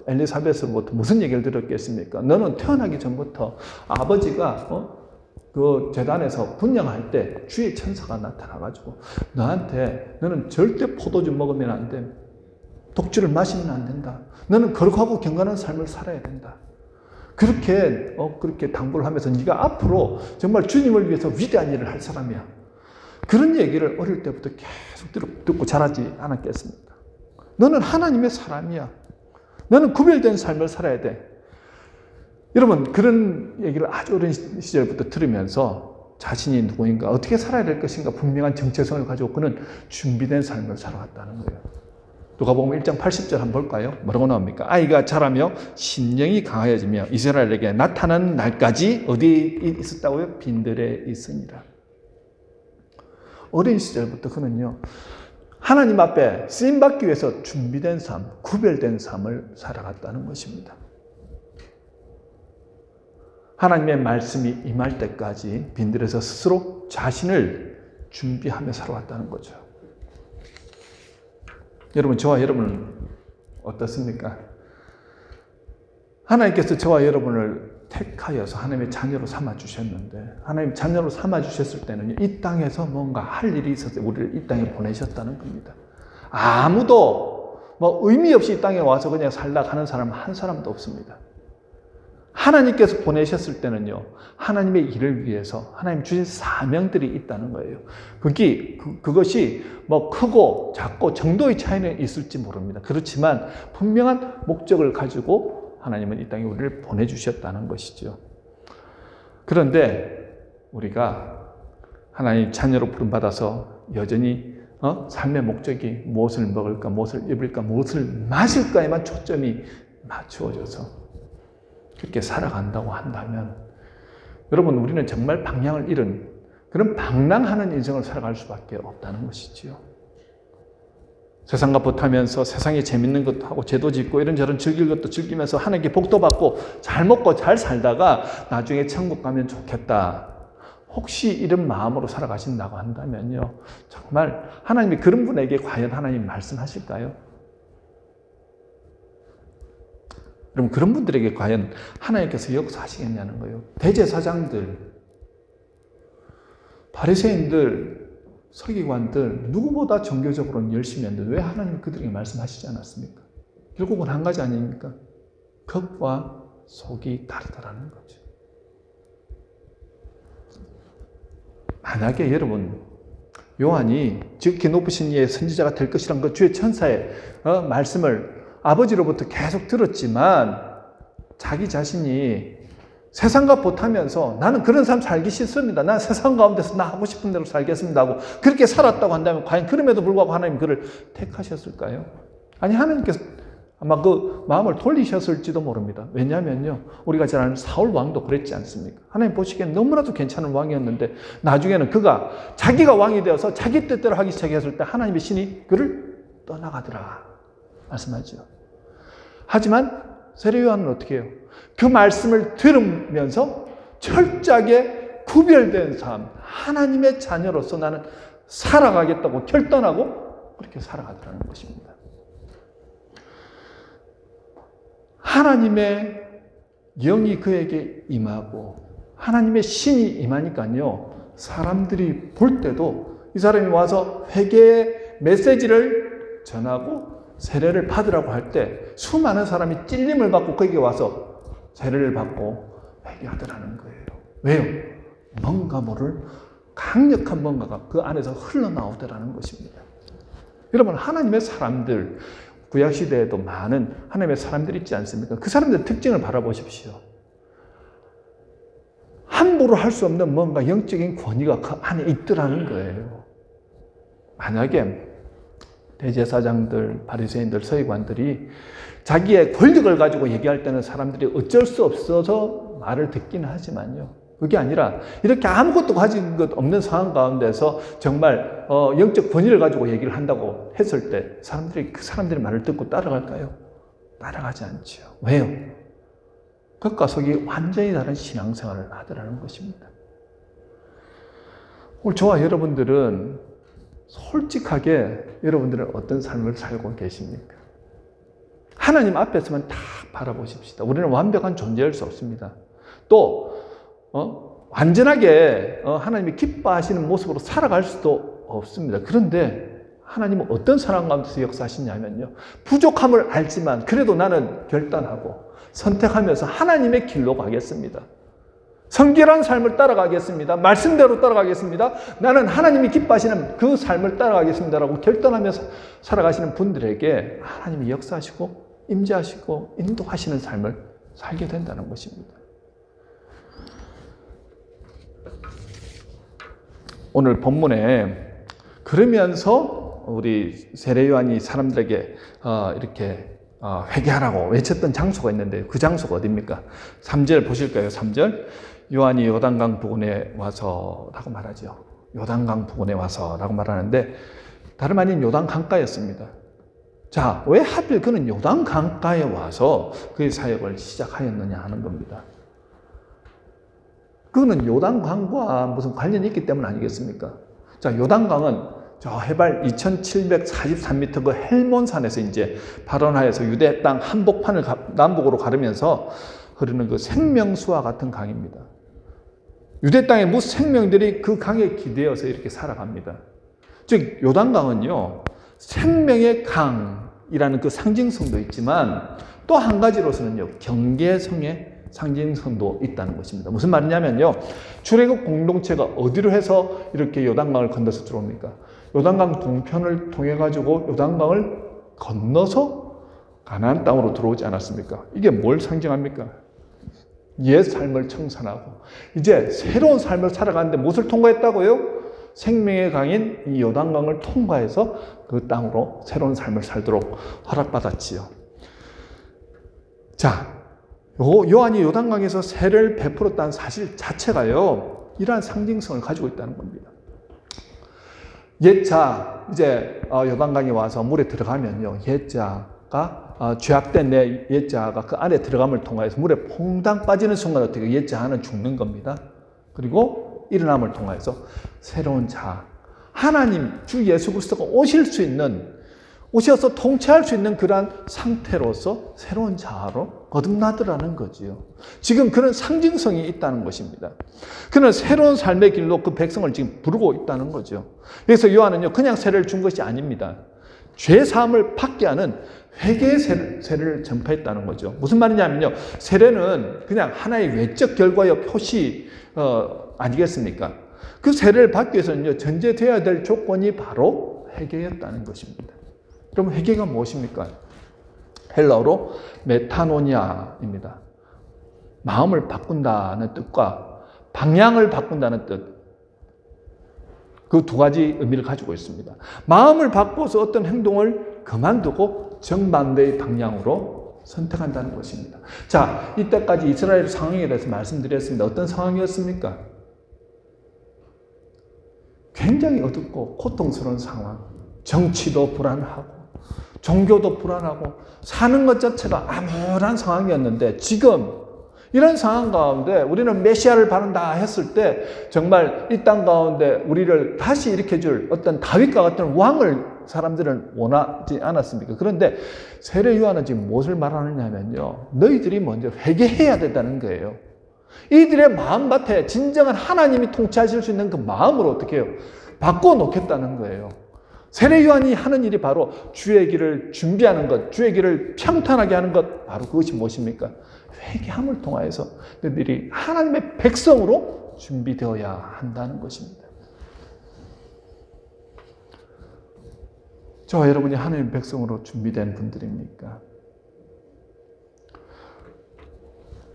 [SPEAKER 1] 엘리사벳으로부터 무슨 얘기를 들었겠습니까? 너는 태어나기 전부터 아버지가 그 제단에서 분양할 때 주의 천사가 나타나가지고 너한테 너는 절대 포도주 먹으면 안 돼. 독주를 마시면 안 된다. 너는 거룩하고 경건한 삶을 살아야 된다. 그렇게 당부를 하면서 네가 앞으로 정말 주님을 위해서 위대한 일을 할 사람이야. 그런 얘기를 어릴 때부터 계속 듣고 자라지 않았겠습니까? 너는 하나님의 사람이야. 너는 구별된 삶을 살아야 돼. 여러분, 그런 얘기를 아주 어린 시절부터 들으면서 자신이 누구인가, 어떻게 살아야 될 것인가 분명한 정체성을 가지고 그는 준비된 삶을 살아갔다는 거예요. 누가복음 1장 80절 한번 볼까요? 뭐라고 나옵니까? 아이가 자라며 심령이 강하여지며 이스라엘에게 나타나는 날까지 어디에 있었다고요? 빈들에 있으니라. 어린 시절부터 그는요, 하나님 앞에 쓰임받기 위해서 준비된 삶, 구별된 삶을 살아갔다는 것입니다. 하나님의 말씀이 임할 때까지 빈들에서 스스로 자신을 준비하며 살아왔다는 거죠. 여러분, 저와 여러분은 어떻습니까? 하나님께서 저와 여러분을 택하여서 하나님의 자녀로 삼아주셨는데, 하나님 자녀로 삼아주셨을 때는 이 땅에서 뭔가 할 일이 있어서 우리를 이 땅에 보내셨다는 겁니다. 아무도 의미 없이 이 땅에 와서 그냥 살다 가는 사람 한 사람도 없습니다. 하나님께서 보내셨을 때는요, 하나님의 일을 위해서 하나님 주신 사명들이 있다는 거예요. 그것이 뭐 크고 작고 정도의 차이는 있을지 모릅니다. 그렇지만 분명한 목적을 가지고 하나님은 이 땅에 우리를 보내주셨다는 것이죠. 그런데 우리가 하나님 자녀로 부름받아서 여전히 삶의 목적이 무엇을 먹을까, 무엇을 입을까, 무엇을 마실까에만 초점이 맞추어져서 그렇게 살아간다고 한다면 여러분, 우리는 정말 방향을 잃은 그런 방랑하는 인생을 살아갈 수밖에 없다는 것이지요. 세상과 붙으면서 세상에 재밌는 것도 하고 죄도 짓고 이런저런 즐길 것도 즐기면서 하나님께 복도 받고 잘 먹고 잘 살다가 나중에 천국 가면 좋겠다. 혹시 이런 마음으로 살아가신다고 한다면요, 정말 하나님이 그런 분에게 과연 하나님 말씀하실까요? 그럼 그런 분들에게 과연 하나님께서 역사하시겠냐는 거예요. 대제사장들, 바리새인들, 서기관들 누구보다 종교적으로는 열심히 했는데 왜 하나님이 그들에게 말씀하시지 않았습니까? 결국은 한 가지 아닙니까? 겉과 속이 다르다라는 거죠. 만약에 여러분, 요한이 지극히 높으신 이의 선지자가 될 것이란 그 주의 천사의 말씀을 아버지로부터 계속 들었지만 자기 자신이 세상과 보타면서 나는 그런 삶 살기 싫습니다. 난 세상 가운데서 나 하고 싶은 대로 살겠습니다 하고 그렇게 살았다고 한다면 과연 그럼에도 불구하고 하나님 그를 택하셨을까요? 아니, 하나님께서 아마 그 마음을 돌리셨을지도 모릅니다. 왜냐하면요, 우리가 잘 아는 사울 왕도 그랬지 않습니까? 하나님 보시기엔 너무나도 괜찮은 왕이었는데 나중에는 그가 자기가 왕이 되어서 자기 뜻대로 하기 시작했을 때 하나님의 신이 그를 떠나가더라 말씀하죠. 하지만 세례 요한은 어떻게 해요? 그 말씀을 들으면서 철저하게 구별된 삶, 하나님의 자녀로서 나는 살아가겠다고 결단하고 그렇게 살아가더라는 것입니다. 하나님의 영이 그에게 임하고 하나님의 신이 임하니까요, 사람들이 볼 때도 이 사람이 와서 회개의 메시지를 전하고 세례를 받으라고 할 때 수많은 사람이 찔림을 받고 거기에 와서 세례를 받고 회개하더라는 거예요. 왜요? 뭔가 모를 강력한 뭔가가 그 안에서 흘러나오더라는 것입니다. 여러분, 하나님의 사람들, 구약시대에도 많은 하나님의 사람들이 있지 않습니까? 그 사람들의 특징을 바라보십시오. 함부로 할 수 없는 뭔가 영적인 권위가 그 안에 있더라는 거예요. 만약에 대제사장들, 바리새인들, 서기관들이 자기의 권력을 가지고 얘기할 때는 사람들이 어쩔 수 없어서 말을 듣기는 하지만요, 그게 아니라 이렇게 아무것도 가진 것 없는 상황 가운데서 정말 영적 권위를 가지고 얘기를 한다고 했을 때 사람들이 그 사람들의 말을 듣고 따라갈까요? 따라가지 않죠. 왜요? 겉과 속이 완전히 다른 신앙생활을 하더라는 것입니다. 오늘 저와 여러분들은 솔직하게 여러분들은 어떤 삶을 살고 계십니까? 하나님 앞에서만 다 바라보십시다. 우리는 완벽한 존재일 수 없습니다. 또 완전하게 하나님이 기뻐하시는 모습으로 살아갈 수도 없습니다. 그런데 하나님은 어떤 상황 가운데서 역사하시냐면요, 부족함을 알지만 그래도 나는 결단하고 선택하면서 하나님의 길로 가겠습니다. 성결한 삶을 따라가겠습니다. 말씀대로 따라가겠습니다. 나는 하나님이 기뻐하시는 그 삶을 따라가겠습니다라고 결단하면서 살아가시는 분들에게 하나님이 역사하시고 임재하시고 인도하시는 삶을 살게 된다는 것입니다. 오늘 본문에 그러면서 우리 세례 요한이 사람들에게 이렇게 회개하라고 외쳤던 장소가 있는데 그 장소가 어디입니까? 3절 보실까요? 3절. 요한이 요단강 부근에 와서라고 말하죠. 요단강 부근에 와서라고 말하는데 다름 아닌 요단 강가였습니다. 자, 왜 하필 그는 요단 강가에 와서 그의 사역을 시작하였느냐 하는 겁니다. 그거는 요단강과 무슨 관련이 있기 때문 아니겠습니까? 자, 요단강은 저 해발 2743m 그 헬몬산에서 이제 발원하여서 유대 땅 한복판을 남북으로 가르면서 흐르는 그 생명수와 같은 강입니다. 유대 땅의 무 생명들이 그 강에 기대어서 이렇게 살아갑니다. 즉 요단강은요, 생명의 강이라는 그 상징성도 있지만 또 한 가지로서는요, 경계성의 상징성도 있다는 것입니다. 무슨 말이냐면요. 출애굽 공동체가 어디로 해서 이렇게 요단강을 건너서 들어옵니까? 요단강 동편을 통해 가지고 요단강을 건너서 가나안 땅으로 들어오지 않았습니까? 이게 뭘 상징합니까? 옛 삶을 청산하고 이제 새로운 삶을 살아가는데 무엇을 통과했다고요? 생명의 강인 이 요단강을 통과해서 그 땅으로 새로운 삶을 살도록 허락받았지요. 자, 요한이 요단강에서 세례를 베풀었다는 사실 자체가요, 이러한 상징성을 가지고 있다는 겁니다. 옛자, 이제 요단강에 와서 물에 들어가면요, 옛자가 죄악된 내 옛자가 그 안에 들어감을 통하여서 물에 퐁당 빠지는 순간 어떻게 옛자는 죽는 겁니다. 그리고 일어남을 통하여서 새로운 자, 하나님 주 예수 그리스도가 오실 수 있는, 오셔서 통치할 수 있는 그러한 상태로서 새로운 자아로 거듭나더라는 거지요. 지금 그런 상징성이 있다는 것입니다. 그는 새로운 삶의 길로 그 백성을 지금 부르고 있다는 거죠. 그래서 요한은요, 그냥 세례를 준 것이 아닙니다. 죄 사함을 받게 하는 회개의 세례를 전파했다는 거죠. 무슨 말이냐면요, 세례는 그냥 하나의 외적 결과의 표시 아니겠습니까? 그 세례를 받기 위해서는요, 전제되어야 될 조건이 바로 회개였다는 것입니다. 그럼 회개가 무엇입니까? 헬라어로 메타노니아입니다. 마음을 바꾼다는 뜻과 방향을 바꾼다는 뜻, 그 두 가지 의미를 가지고 있습니다. 마음을 바꿔서 어떤 행동을 그만두고 정반대의 방향으로 선택한다는 것입니다. 자, 이때까지 이스라엘 상황에 대해서 말씀드렸습니다. 어떤 상황이었습니까? 굉장히 어둡고 고통스러운 상황, 정치도 불안하고 종교도 불안하고 사는 것 자체가 암울한 상황이었는데, 지금 이런 상황 가운데 우리는 메시아를 바란다 했을 때 정말 이 땅 가운데 우리를 다시 일으켜줄 어떤 다윗과 같은 왕을 사람들은 원하지 않았습니까? 그런데 세례 요한은 지금 무엇을 말하느냐면요, 너희들이 먼저 회개해야 된다는 거예요. 이들의 마음밭에 진정한 하나님이 통치하실 수 있는 그 마음으로 어떻게 해요? 바꿔놓겠다는 거예요. 세례 요한이 하는 일이 바로 주의 길을 준비하는 것, 주의 길을 평탄하게 하는 것, 바로 그것이 무엇입니까? 회개함을 통하여서 너희들이 하나님의 백성으로 준비되어야 한다는 것입니다. 저와 여러분이 하나님의 백성으로 준비된 분들입니까?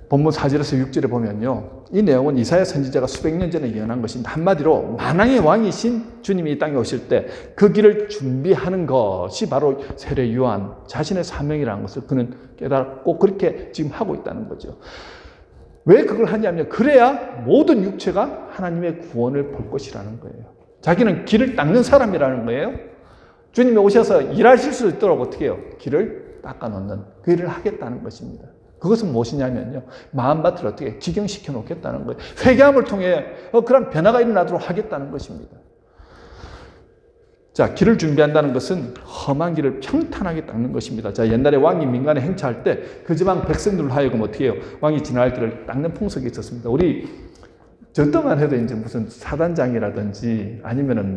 [SPEAKER 1] 본문 4절에서 6절에 보면요, 이 내용은 이사야 선지자가 수백 년 전에 예언한 것인데, 한마디로 만왕의 왕이신 주님이 이 땅에 오실 때 그 길을 준비하는 것이 바로 세례 요한 자신의 사명이라는 것을 그는 깨닫고 그렇게 지금 하고 있다는 거죠. 왜 그걸 하냐면, 그래야 모든 육체가 하나님의 구원을 볼 것이라는 거예요. 자기는 길을 닦는 사람이라는 거예요. 주님이 오셔서 일하실 수 있도록 어떻게 해요? 길을 닦아놓는 그 일을 하겠다는 것입니다. 그것은 무엇이냐면요, 마음밭을 어떻게 기경시켜 놓겠다는 거예요. 회개함을 통해 그런 변화가 일어나도록 하겠다는 것입니다. 자, 길을 준비한다는 것은 험한 길을 평탄하게 닦는 것입니다. 자, 옛날에 왕이 민간에 행차할 때 그 지방 백성들로 하여금 어떻게 해요? 왕이 지나갈 길을 닦는 풍속이 있었습니다. 우리 저 때만 해도 이제 무슨 사단장이라든지 아니면은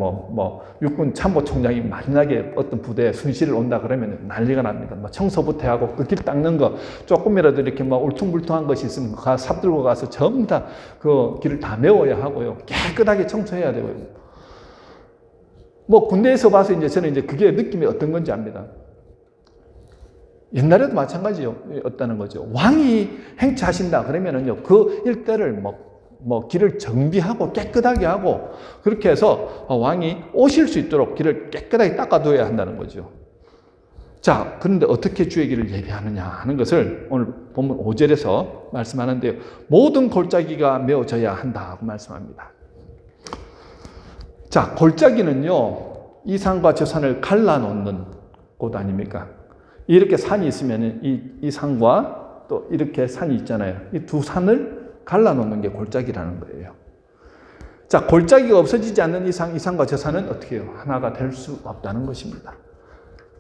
[SPEAKER 1] 육군 참모총장이 만약에 어떤 부대에 순시를 온다 그러면 난리가 납니다. 청소부터 하고 그 길 닦는 거, 조금이라도 이렇게 울퉁불퉁한 것이 있으면 삽 들고 가서 전부 다 그 길을 다 메워야 하고요. 깨끗하게 청소해야 되고요. 군대에서 봐서 이제 저는 이제 그게 느낌이 어떤 건지 압니다. 옛날에도 마찬가지였다는 거죠. 왕이 행차하신다 그러면은요, 그 일대를 길을 정비하고 깨끗하게 하고 그렇게 해서 왕이 오실 수 있도록 길을 깨끗하게 닦아둬야 한다는 거죠. 자, 그런데 어떻게 주의 길을 예비하느냐 하는 것을 오늘 본문 5절에서 말씀하는데요, 모든 골짜기가 메워져야 한다고 말씀합니다. 자, 골짜기는요, 이 산과 저 산을 갈라놓는 곳 아닙니까? 이렇게 산이 있으면 이 산과 또 이렇게 산이 있잖아요. 이 두 산을 갈라놓는 게 골짜기라는 거예요. 자, 골짜기가 없어지지 않는 이상 이 산과 저 산은 어떻게 해요? 하나가 될 수 없다는 것입니다.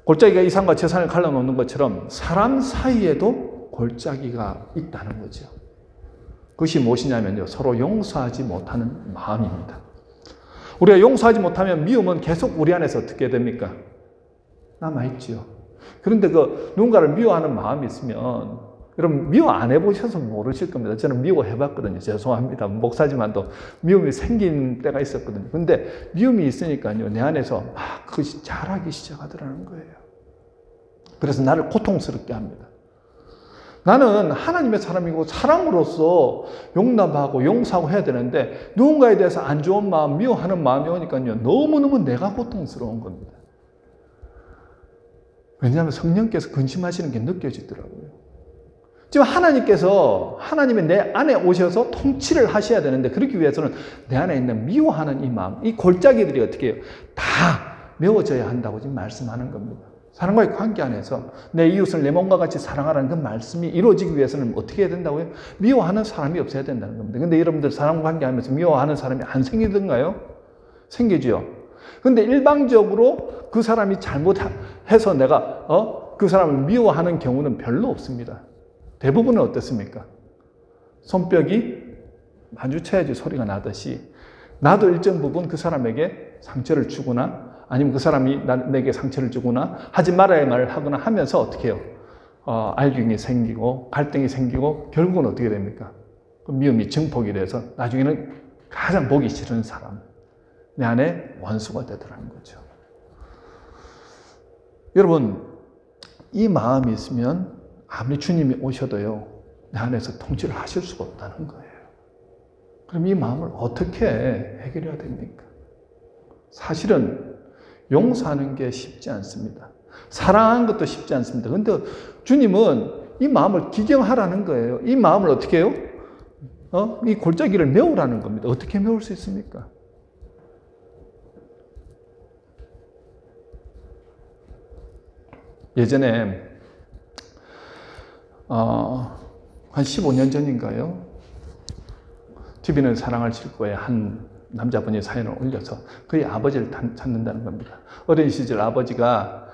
[SPEAKER 1] 골짜기가 이 산과 저 산을 갈라놓는 것처럼 사람 사이에도 골짜기가 있다는 거죠. 그것이 무엇이냐면요, 서로 용서하지 못하는 마음입니다. 우리가 용서하지 못하면 미움은 계속 우리 안에서 어떻게 됩니까? 남아있지요. 그런데 누군가를 미워하는 마음이 있으면 여러분 미워 안 해보셔서 모르실 겁니다. 저는 미워 해봤거든요. 죄송합니다. 목사지만도 미움이 생긴 때가 있었거든요. 근데 미움이 있으니까요, 내 안에서 막 그것이 자라기 시작하더라는 거예요. 그래서 나를 고통스럽게 합니다. 나는 하나님의 사람이고 사람으로서 용납하고 용서하고 해야 되는데 누군가에 대해서 안 좋은 마음, 미워하는 마음이 오니까요, 너무너무 내가 고통스러운 겁니다. 왜냐하면 성령께서 근심하시는 게 느껴지더라고요. 지금 하나님께서 하나님의 내 안에 오셔서 통치를 하셔야 되는데 그러기 위해서는 내 안에 있는 미워하는 이 마음, 이 골짜기들이 어떻게 해요? 다 메워져야 한다고 지금 말씀하는 겁니다. 사람과의 관계 안에서 내 이웃을 내 몸과 같이 사랑하라는 그 말씀이 이루어지기 위해서는 어떻게 해야 된다고요? 미워하는 사람이 없어야 된다는 겁니다. 근데 여러분들 사람과 관계하면서 미워하는 사람이 안 생기던가요? 생기죠. 근데 일방적으로 그 사람이 잘못해서 내가 그 사람을 미워하는 경우는 별로 없습니다. 대부분은 어떻습니까? 손뼉이 마주쳐야지 소리가 나듯이 나도 일정 부분 그 사람에게 상처를 주거나 아니면 그 사람이 내게 상처를 주거나 하지 말아야 할 말을 하거나 하면서 어떻게 해요? 알갱이 생기고 갈등이 생기고 결국은 어떻게 됩니까? 그 미움이 증폭이 돼서 나중에는 가장 보기 싫은 사람, 내 안에 원수가 되더라는 거죠. 여러분, 이 마음이 있으면 아무리 주님이 오셔도요, 내 안에서 통치를 하실 수가 없다는 거예요. 그럼 이 마음을 어떻게 해결해야 됩니까? 사실은 용서하는 게 쉽지 않습니다. 사랑하는 것도 쉽지 않습니다. 그런데 주님은 이 마음을 기경하라는 거예요. 이 마음을 어떻게 해요? 이 골짜기를 메우라는 겁니다. 어떻게 메울 수 있습니까? 예전에 한 15년 전인가요? TV는 사랑을 싣 거에 한 남자분이 사연을 올려서 그의 아버지를 찾는다는 겁니다. 어린 시절 아버지가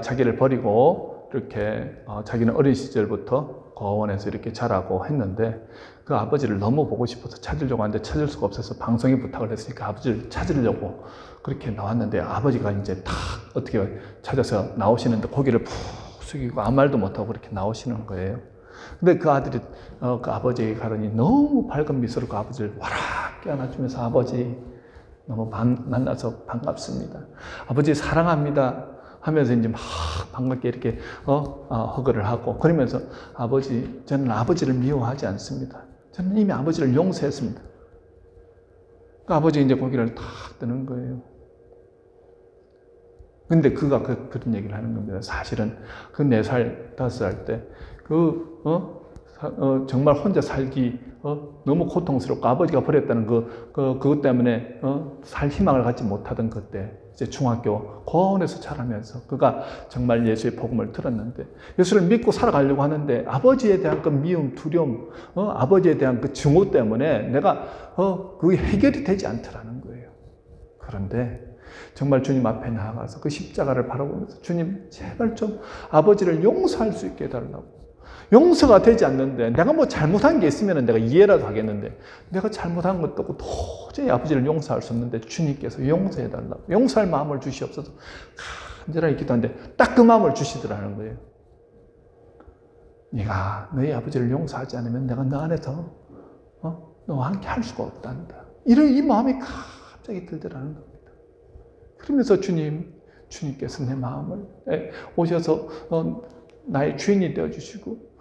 [SPEAKER 1] 자기를 버리고 이렇게 자기는 어린 시절부터 고원에서 이렇게 자라고 했는데 그 아버지를 너무 보고 싶어서 찾으려고 하는데 찾을 수가 없어서 방송에 부탁을 했으니까 아버지를 찾으려고 그렇게 나왔는데 아버지가 이제 딱 어떻게 찾아서 나오시는데 고개를 푹 숙이고 아무 말도 못하고 그렇게 나오시는 거예요. 근데 그 아들이 그 아버지의 가르니 너무 밝은 미소로 그 아버지를 와락 껴안아주면서 아버지 너무 만나서 반갑습니다. 아버지 사랑합니다 하면서 이제 막 반갑게 이렇게 허그를 하고 그러면서 아버지 저는 아버지를 미워하지 않습니다. 저는 이미 아버지를 용서했습니다. 그 아버지 이제 고개를 탁 뜨는 거예요. 근데 그가 그런 얘기를 하는 겁니다. 사실은 그 4살, 5살 때 정말 혼자 살기 너무 고통스럽고 아버지가 버렸다는 그것 때문에 살 희망을 갖지 못하던 그때 이제 중학교 고원에서 자라면서 그가 정말 예수의 복음을 들었는데 예수를 믿고 살아가려고 하는데 아버지에 대한 그 미움, 두려움, 아버지에 대한 그 증오 때문에 내가 그게 해결이 되지 않더라는 거예요. 그런데 정말 주님 앞에 나아가서 그 십자가를 바라보면서 주님 제발 좀 아버지를 용서할 수 있게 해달라고. 용서가 되지 않는데 내가 뭐 잘못한 게 있으면 내가 이해라도 하겠는데 내가 잘못한 것도 없고 도저히 아버지를 용서할 수 없는데 주님께서 용서해달라고 용서할 마음을 주시옵소서 간절하게 기도하는데 딱 그 마음을 주시더라는 거예요. 네가 너희 아버지를 용서하지 않으면 내가 너 안에서 너와 함께 할 수가 없단다. 이런 이 마음이 갑자기 들더라는 겁니다. 그러면서 주님께서 내 마음을 오셔서 나의 주인이 되어주시고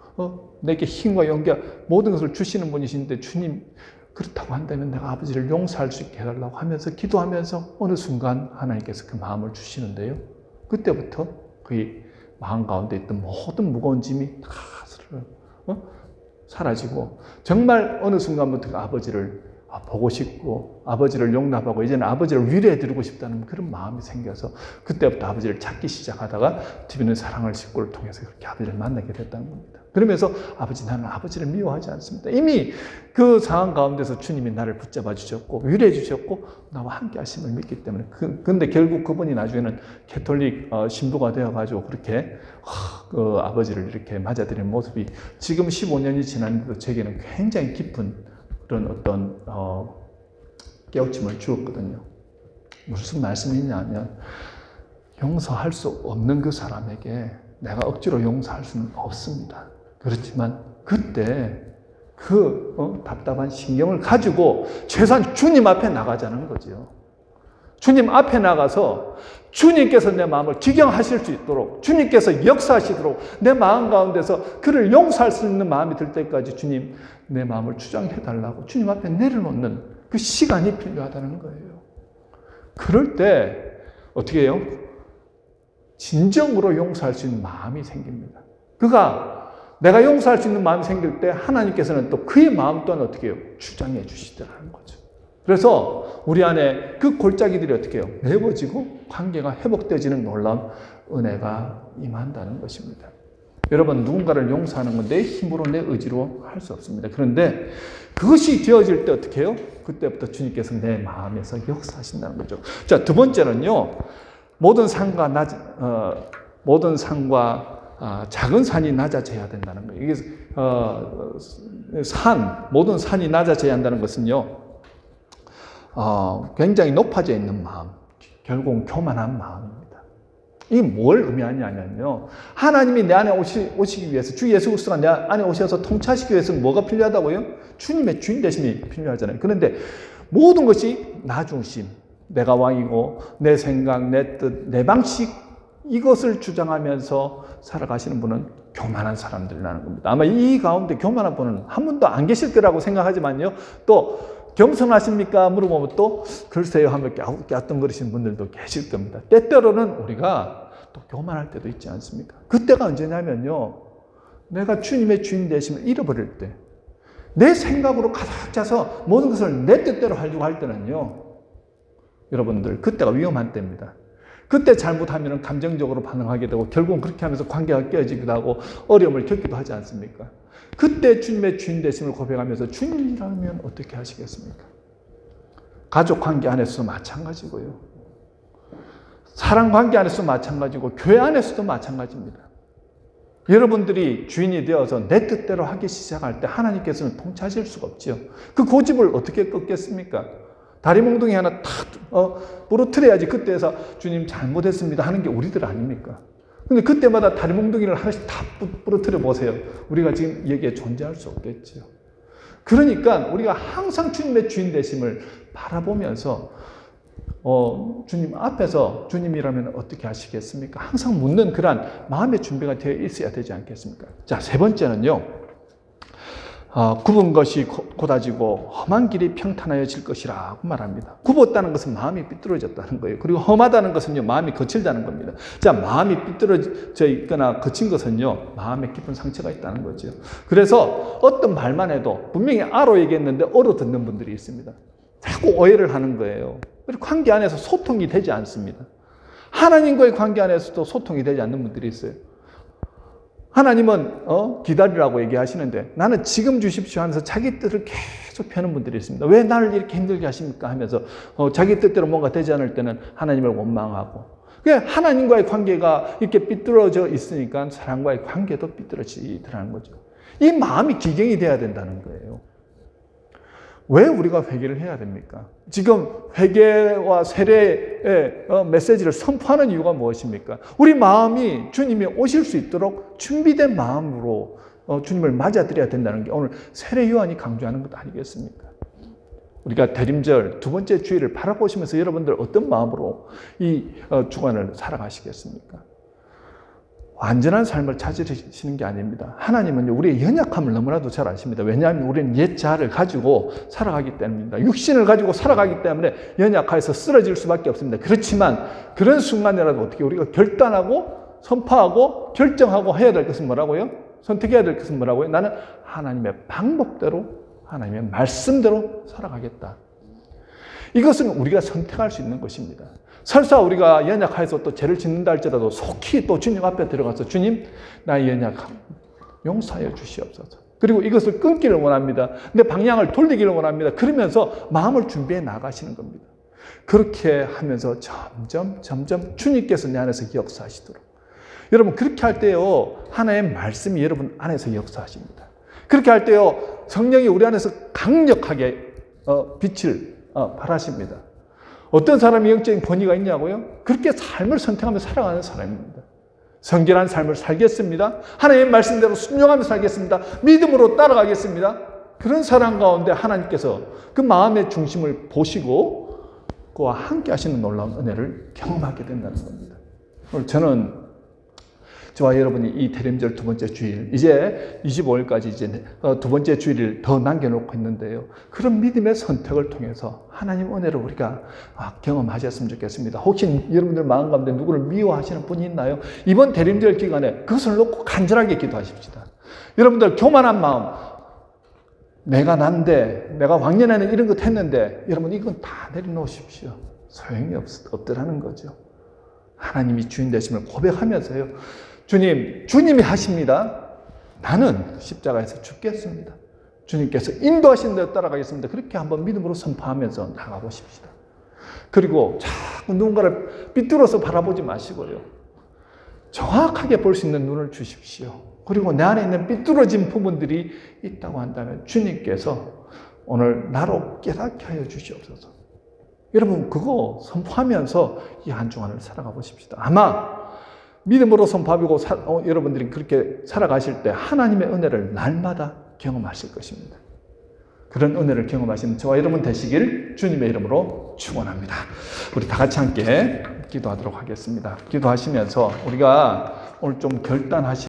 [SPEAKER 1] 내게 힘과 용기와 모든 것을 주시는 분이신데 주님 그렇다고 한다면 내가 아버지를 용서할 수 있게 해달라고 하면서 기도하면서 어느 순간 하나님께서 그 마음을 주시는데요. 그때부터 그의 마음 가운데 있던 모든 무거운 짐이 다 사라지고 정말 어느 순간부터 그 아버지를 보고 싶고 아버지를 용납하고 이제는 아버지를 위로해드리고 싶다는 그런 마음이 생겨서 그때부터 아버지를 찾기 시작하다가 TV는 사랑을 싣고를 통해서 그렇게 아버지를 만나게 됐다는 겁니다. 그러면서 아버지 나는 아버지를 미워하지 않습니다. 이미 그 상황 가운데서 주님이 나를 붙잡아 주셨고 위로해 주셨고 나와 함께 하심을 믿기 때문에 근데 결국 그분이 나중에는 캐톨릭 신부가 되어가지고 그렇게 그 아버지를 이렇게 맞아들이는 모습이 지금 15년이 지났는데도 제게는 굉장히 깊은 그런 어떤 깨우침을 주었거든요. 무슨 말씀이냐면 용서할 수 없는 그 사람에게 내가 억지로 용서할 수는 없습니다. 그렇지만 그때 그 답답한 신경을 가지고 최소한 주님 앞에 나가자는 거죠. 주님 앞에 나가서 주님께서 내 마음을 기경하실 수 있도록, 주님께서 역사하시도록 내 마음 가운데서 그를 용서할 수 있는 마음이 들 때까지 주님 내 마음을 주장해 달라고 주님 앞에 내려놓는 그 시간이 필요하다는 거예요. 그럴 때 어떻게 해요? 진정으로 용서할 수 있는 마음이 생깁니다. 내가 용서할 수 있는 마음이 생길 때 하나님께서는 또 그의 마음 또한 어떻게 해요? 주장해 주시더라는 거죠. 그래서 우리 안에 그 골짜기들이 어떻게 해요? 메워지고 관계가 회복되어지는 놀라운 은혜가 임한다는 것입니다. 여러분, 누군가를 용서하는 건 내 힘으로 내 의지로 할 수 없습니다. 그런데 그것이 되어질 때 어떻게 해요? 그때부터 주님께서 내 마음에서 역사하신다는 거죠. 자, 두 번째는요. 모든 산과 작은 산이 낮아져야 된다는 거예요. 이게 모든 산이 낮아져야 한다는 것은요. 굉장히 높아져 있는 마음, 결국 교만한 마음입니다. 이게 뭘 의미하냐면요. 하나님이 내 안에 오시기 위해서, 주 예수 그리스도가 내 안에 오셔서 통치하시기 위해서는 뭐가 필요하다고요? 주님의 주인 되심이 필요하잖아요. 그런데 모든 것이 나 중심, 내가 왕이고 내 생각, 내 뜻, 내 방식, 이것을 주장하면서 살아가시는 분은 교만한 사람들이라는 겁니다. 아마 이 가운데 교만한 분은 한 분도 안 계실 거라고 생각하지만요. 또 겸손하십니까? 물어보면 또 글쎄요 하면 갸우뚱거리시는 분들도 계실 겁니다. 때때로는 우리가 또 교만할 때도 있지 않습니까? 그때가 언제냐면요. 내가 주님의 주인 되심을 잃어버릴 때, 내 생각으로 가득 차서 모든 것을 내 뜻대로 하려고 할 때는요. 여러분들, 그때가 위험한 때입니다. 그때 잘못하면 감정적으로 반응하게 되고 결국은 그렇게 하면서 관계가 깨어지기도 하고 어려움을 겪기도 하지 않습니까? 그때 주님의 주인 되심을 고백하면서 주님이라면 어떻게 하시겠습니까? 가족 관계 안에서도 마찬가지고요. 사랑 관계 안에서도 마찬가지고 교회 안에서도 마찬가지입니다. 여러분들이 주인이 되어서 내 뜻대로 하기 시작할 때 하나님께서는 통치하실 수가 없죠. 그 고집을 어떻게 꺾겠습니까? 다리 몽둥이 하나 탁 부러뜨려야지 그때에서 주님 잘못했습니다 하는 게 우리들 아닙니까? 근데 그때마다 다리 몽둥이를 하나씩 다 부러뜨려 보세요. 우리가 지금 여기에 존재할 수 없겠죠. 그러니까 우리가 항상 주님의 주인 되심을 바라보면서 주님 앞에서 주님이라면 어떻게 하시겠습니까? 항상 묻는 그런 마음의 준비가 되어 있어야 되지 않겠습니까? 자, 세 번째는요. 굽은 것이 곧아지고 험한 길이 평탄하여질 것이라고 말합니다. 굽었다는 것은 마음이 삐뚤어졌다는 거예요. 그리고 험하다는 것은요, 마음이 거칠다는 겁니다. 자, 마음이 삐뚤어져 있거나 거친 것은요, 마음에 깊은 상처가 있다는 거죠. 그래서 어떤 말만 해도 분명히 알아 얘기했는데 얼어 듣는 분들이 있습니다. 자꾸 오해를 하는 거예요. 그리고 관계 안에서 소통이 되지 않습니다. 하나님과의 관계 안에서도 소통이 되지 않는 분들이 있어요. 하나님은 기다리라고 얘기하시는데 나는 지금 주십시오 하면서 자기 뜻을 계속 펴는 분들이 있습니다. 왜 나를 이렇게 힘들게 하십니까 하면서 자기 뜻대로 뭔가 되지 않을 때는 하나님을 원망하고, 하나님과의 관계가 이렇게 삐뚤어져 있으니까 사람과의 관계도 삐뚤어지더라는 거죠. 이 마음이 기경이 돼야 된다는 거예요. 왜 우리가 회개를 해야 됩니까? 지금 회개와 세례의 메시지를 선포하는 이유가 무엇입니까? 우리 마음이 주님이 오실 수 있도록 준비된 마음으로 주님을 맞아들여야 된다는 게 오늘 세례 요한이 강조하는 것 아니겠습니까? 우리가 대림절 두 번째 주일을 바라보시면서 여러분들 어떤 마음으로 이 주간을 살아가시겠습니까? 완전한 삶을 찾으시는 게 아닙니다. 하나님은 우리의 연약함을 너무나도 잘 아십니다. 왜냐하면 우리는 옛 자아를 가지고 살아가기 때문입니다. 육신을 가지고 살아가기 때문에 연약해서 쓰러질 수밖에 없습니다. 그렇지만 그런 순간이라도 어떻게 우리가 결단하고 선포하고 결정하고 해야 될 것은 뭐라고요? 선택해야 될 것은 뭐라고요? 나는 하나님의 방법대로, 하나님의 말씀대로 살아가겠다. 이것은 우리가 선택할 수 있는 것입니다. 설사 우리가 연약해서 또 죄를 짓는다 할지라도 속히 또 주님 앞에 들어가서 주님, 나의 연약함 용서하여 주시옵소서. 그리고 이것을 끊기를 원합니다. 내 방향을 돌리기를 원합니다. 그러면서 마음을 준비해 나가시는 겁니다. 그렇게 하면서 점점 주님께서 내 안에서 역사하시도록. 여러분, 그렇게 할 때요, 하나님의 말씀이 여러분 안에서 역사하십니다. 그렇게 할 때요, 성령이 우리 안에서 강력하게 빛을 발하십니다. 어떤 사람이 영적인 권위가 있냐고요? 그렇게 삶을 선택하며 살아가는 사람입니다. 성결한 삶을 살겠습니다. 하나님의 말씀대로 순종하며 살겠습니다. 믿음으로 따라가겠습니다. 그런 사람 가운데 하나님께서 그 마음의 중심을 보시고 그와 함께 하시는 놀라운 은혜를 경험하게 된다는 겁니다. 오늘 저는 저와 여러분이 이 대림절 두 번째 주일, 이제 25일까지 이제 두 번째 주일을 더 남겨놓고 있는데요. 그런 믿음의 선택을 통해서 하나님 은혜를 우리가 경험하셨으면 좋겠습니다. 혹시 여러분들 마음 가운데 누구를 미워하시는 분이 있나요? 이번 대림절 기간에 그것을 놓고 간절하게 기도하십시다. 여러분들 교만한 마음, 내가 난데, 내가 왕년에는 이런 것 했는데, 여러분 이건 다 내려놓으십시오. 소용이 없더라는 거죠. 하나님이 주인 되심을 고백하면서요. 주님이 하십니다. 나는 십자가에서 죽겠습니다. 주님께서 인도하신 대로 따라가겠습니다. 그렇게 한번 믿음으로 선포하면서 나가보십시다. 그리고 자꾸 누군가를 삐뚤어서 바라보지 마시고요. 정확하게 볼 수 있는 눈을 주십시오. 그리고 내 안에 있는 삐뚤어진 부분들이 있다고 한다면 주님께서 오늘 나로 깨닫게 하여 주시옵소서. 여러분 그거 선포하면서 이 한 주간을 살아가 보십시다. 아마 믿음으로 선포하고 여러분들이 그렇게 살아가실 때 하나님의 은혜를 날마다 경험하실 것입니다. 그런 은혜를 경험하시는 저와 여러분 되시길 주님의 이름으로 축원합니다. 우리 다 같이 함께 기도하도록 하겠습니다. 기도하시면서 우리가 오늘 좀 결단하시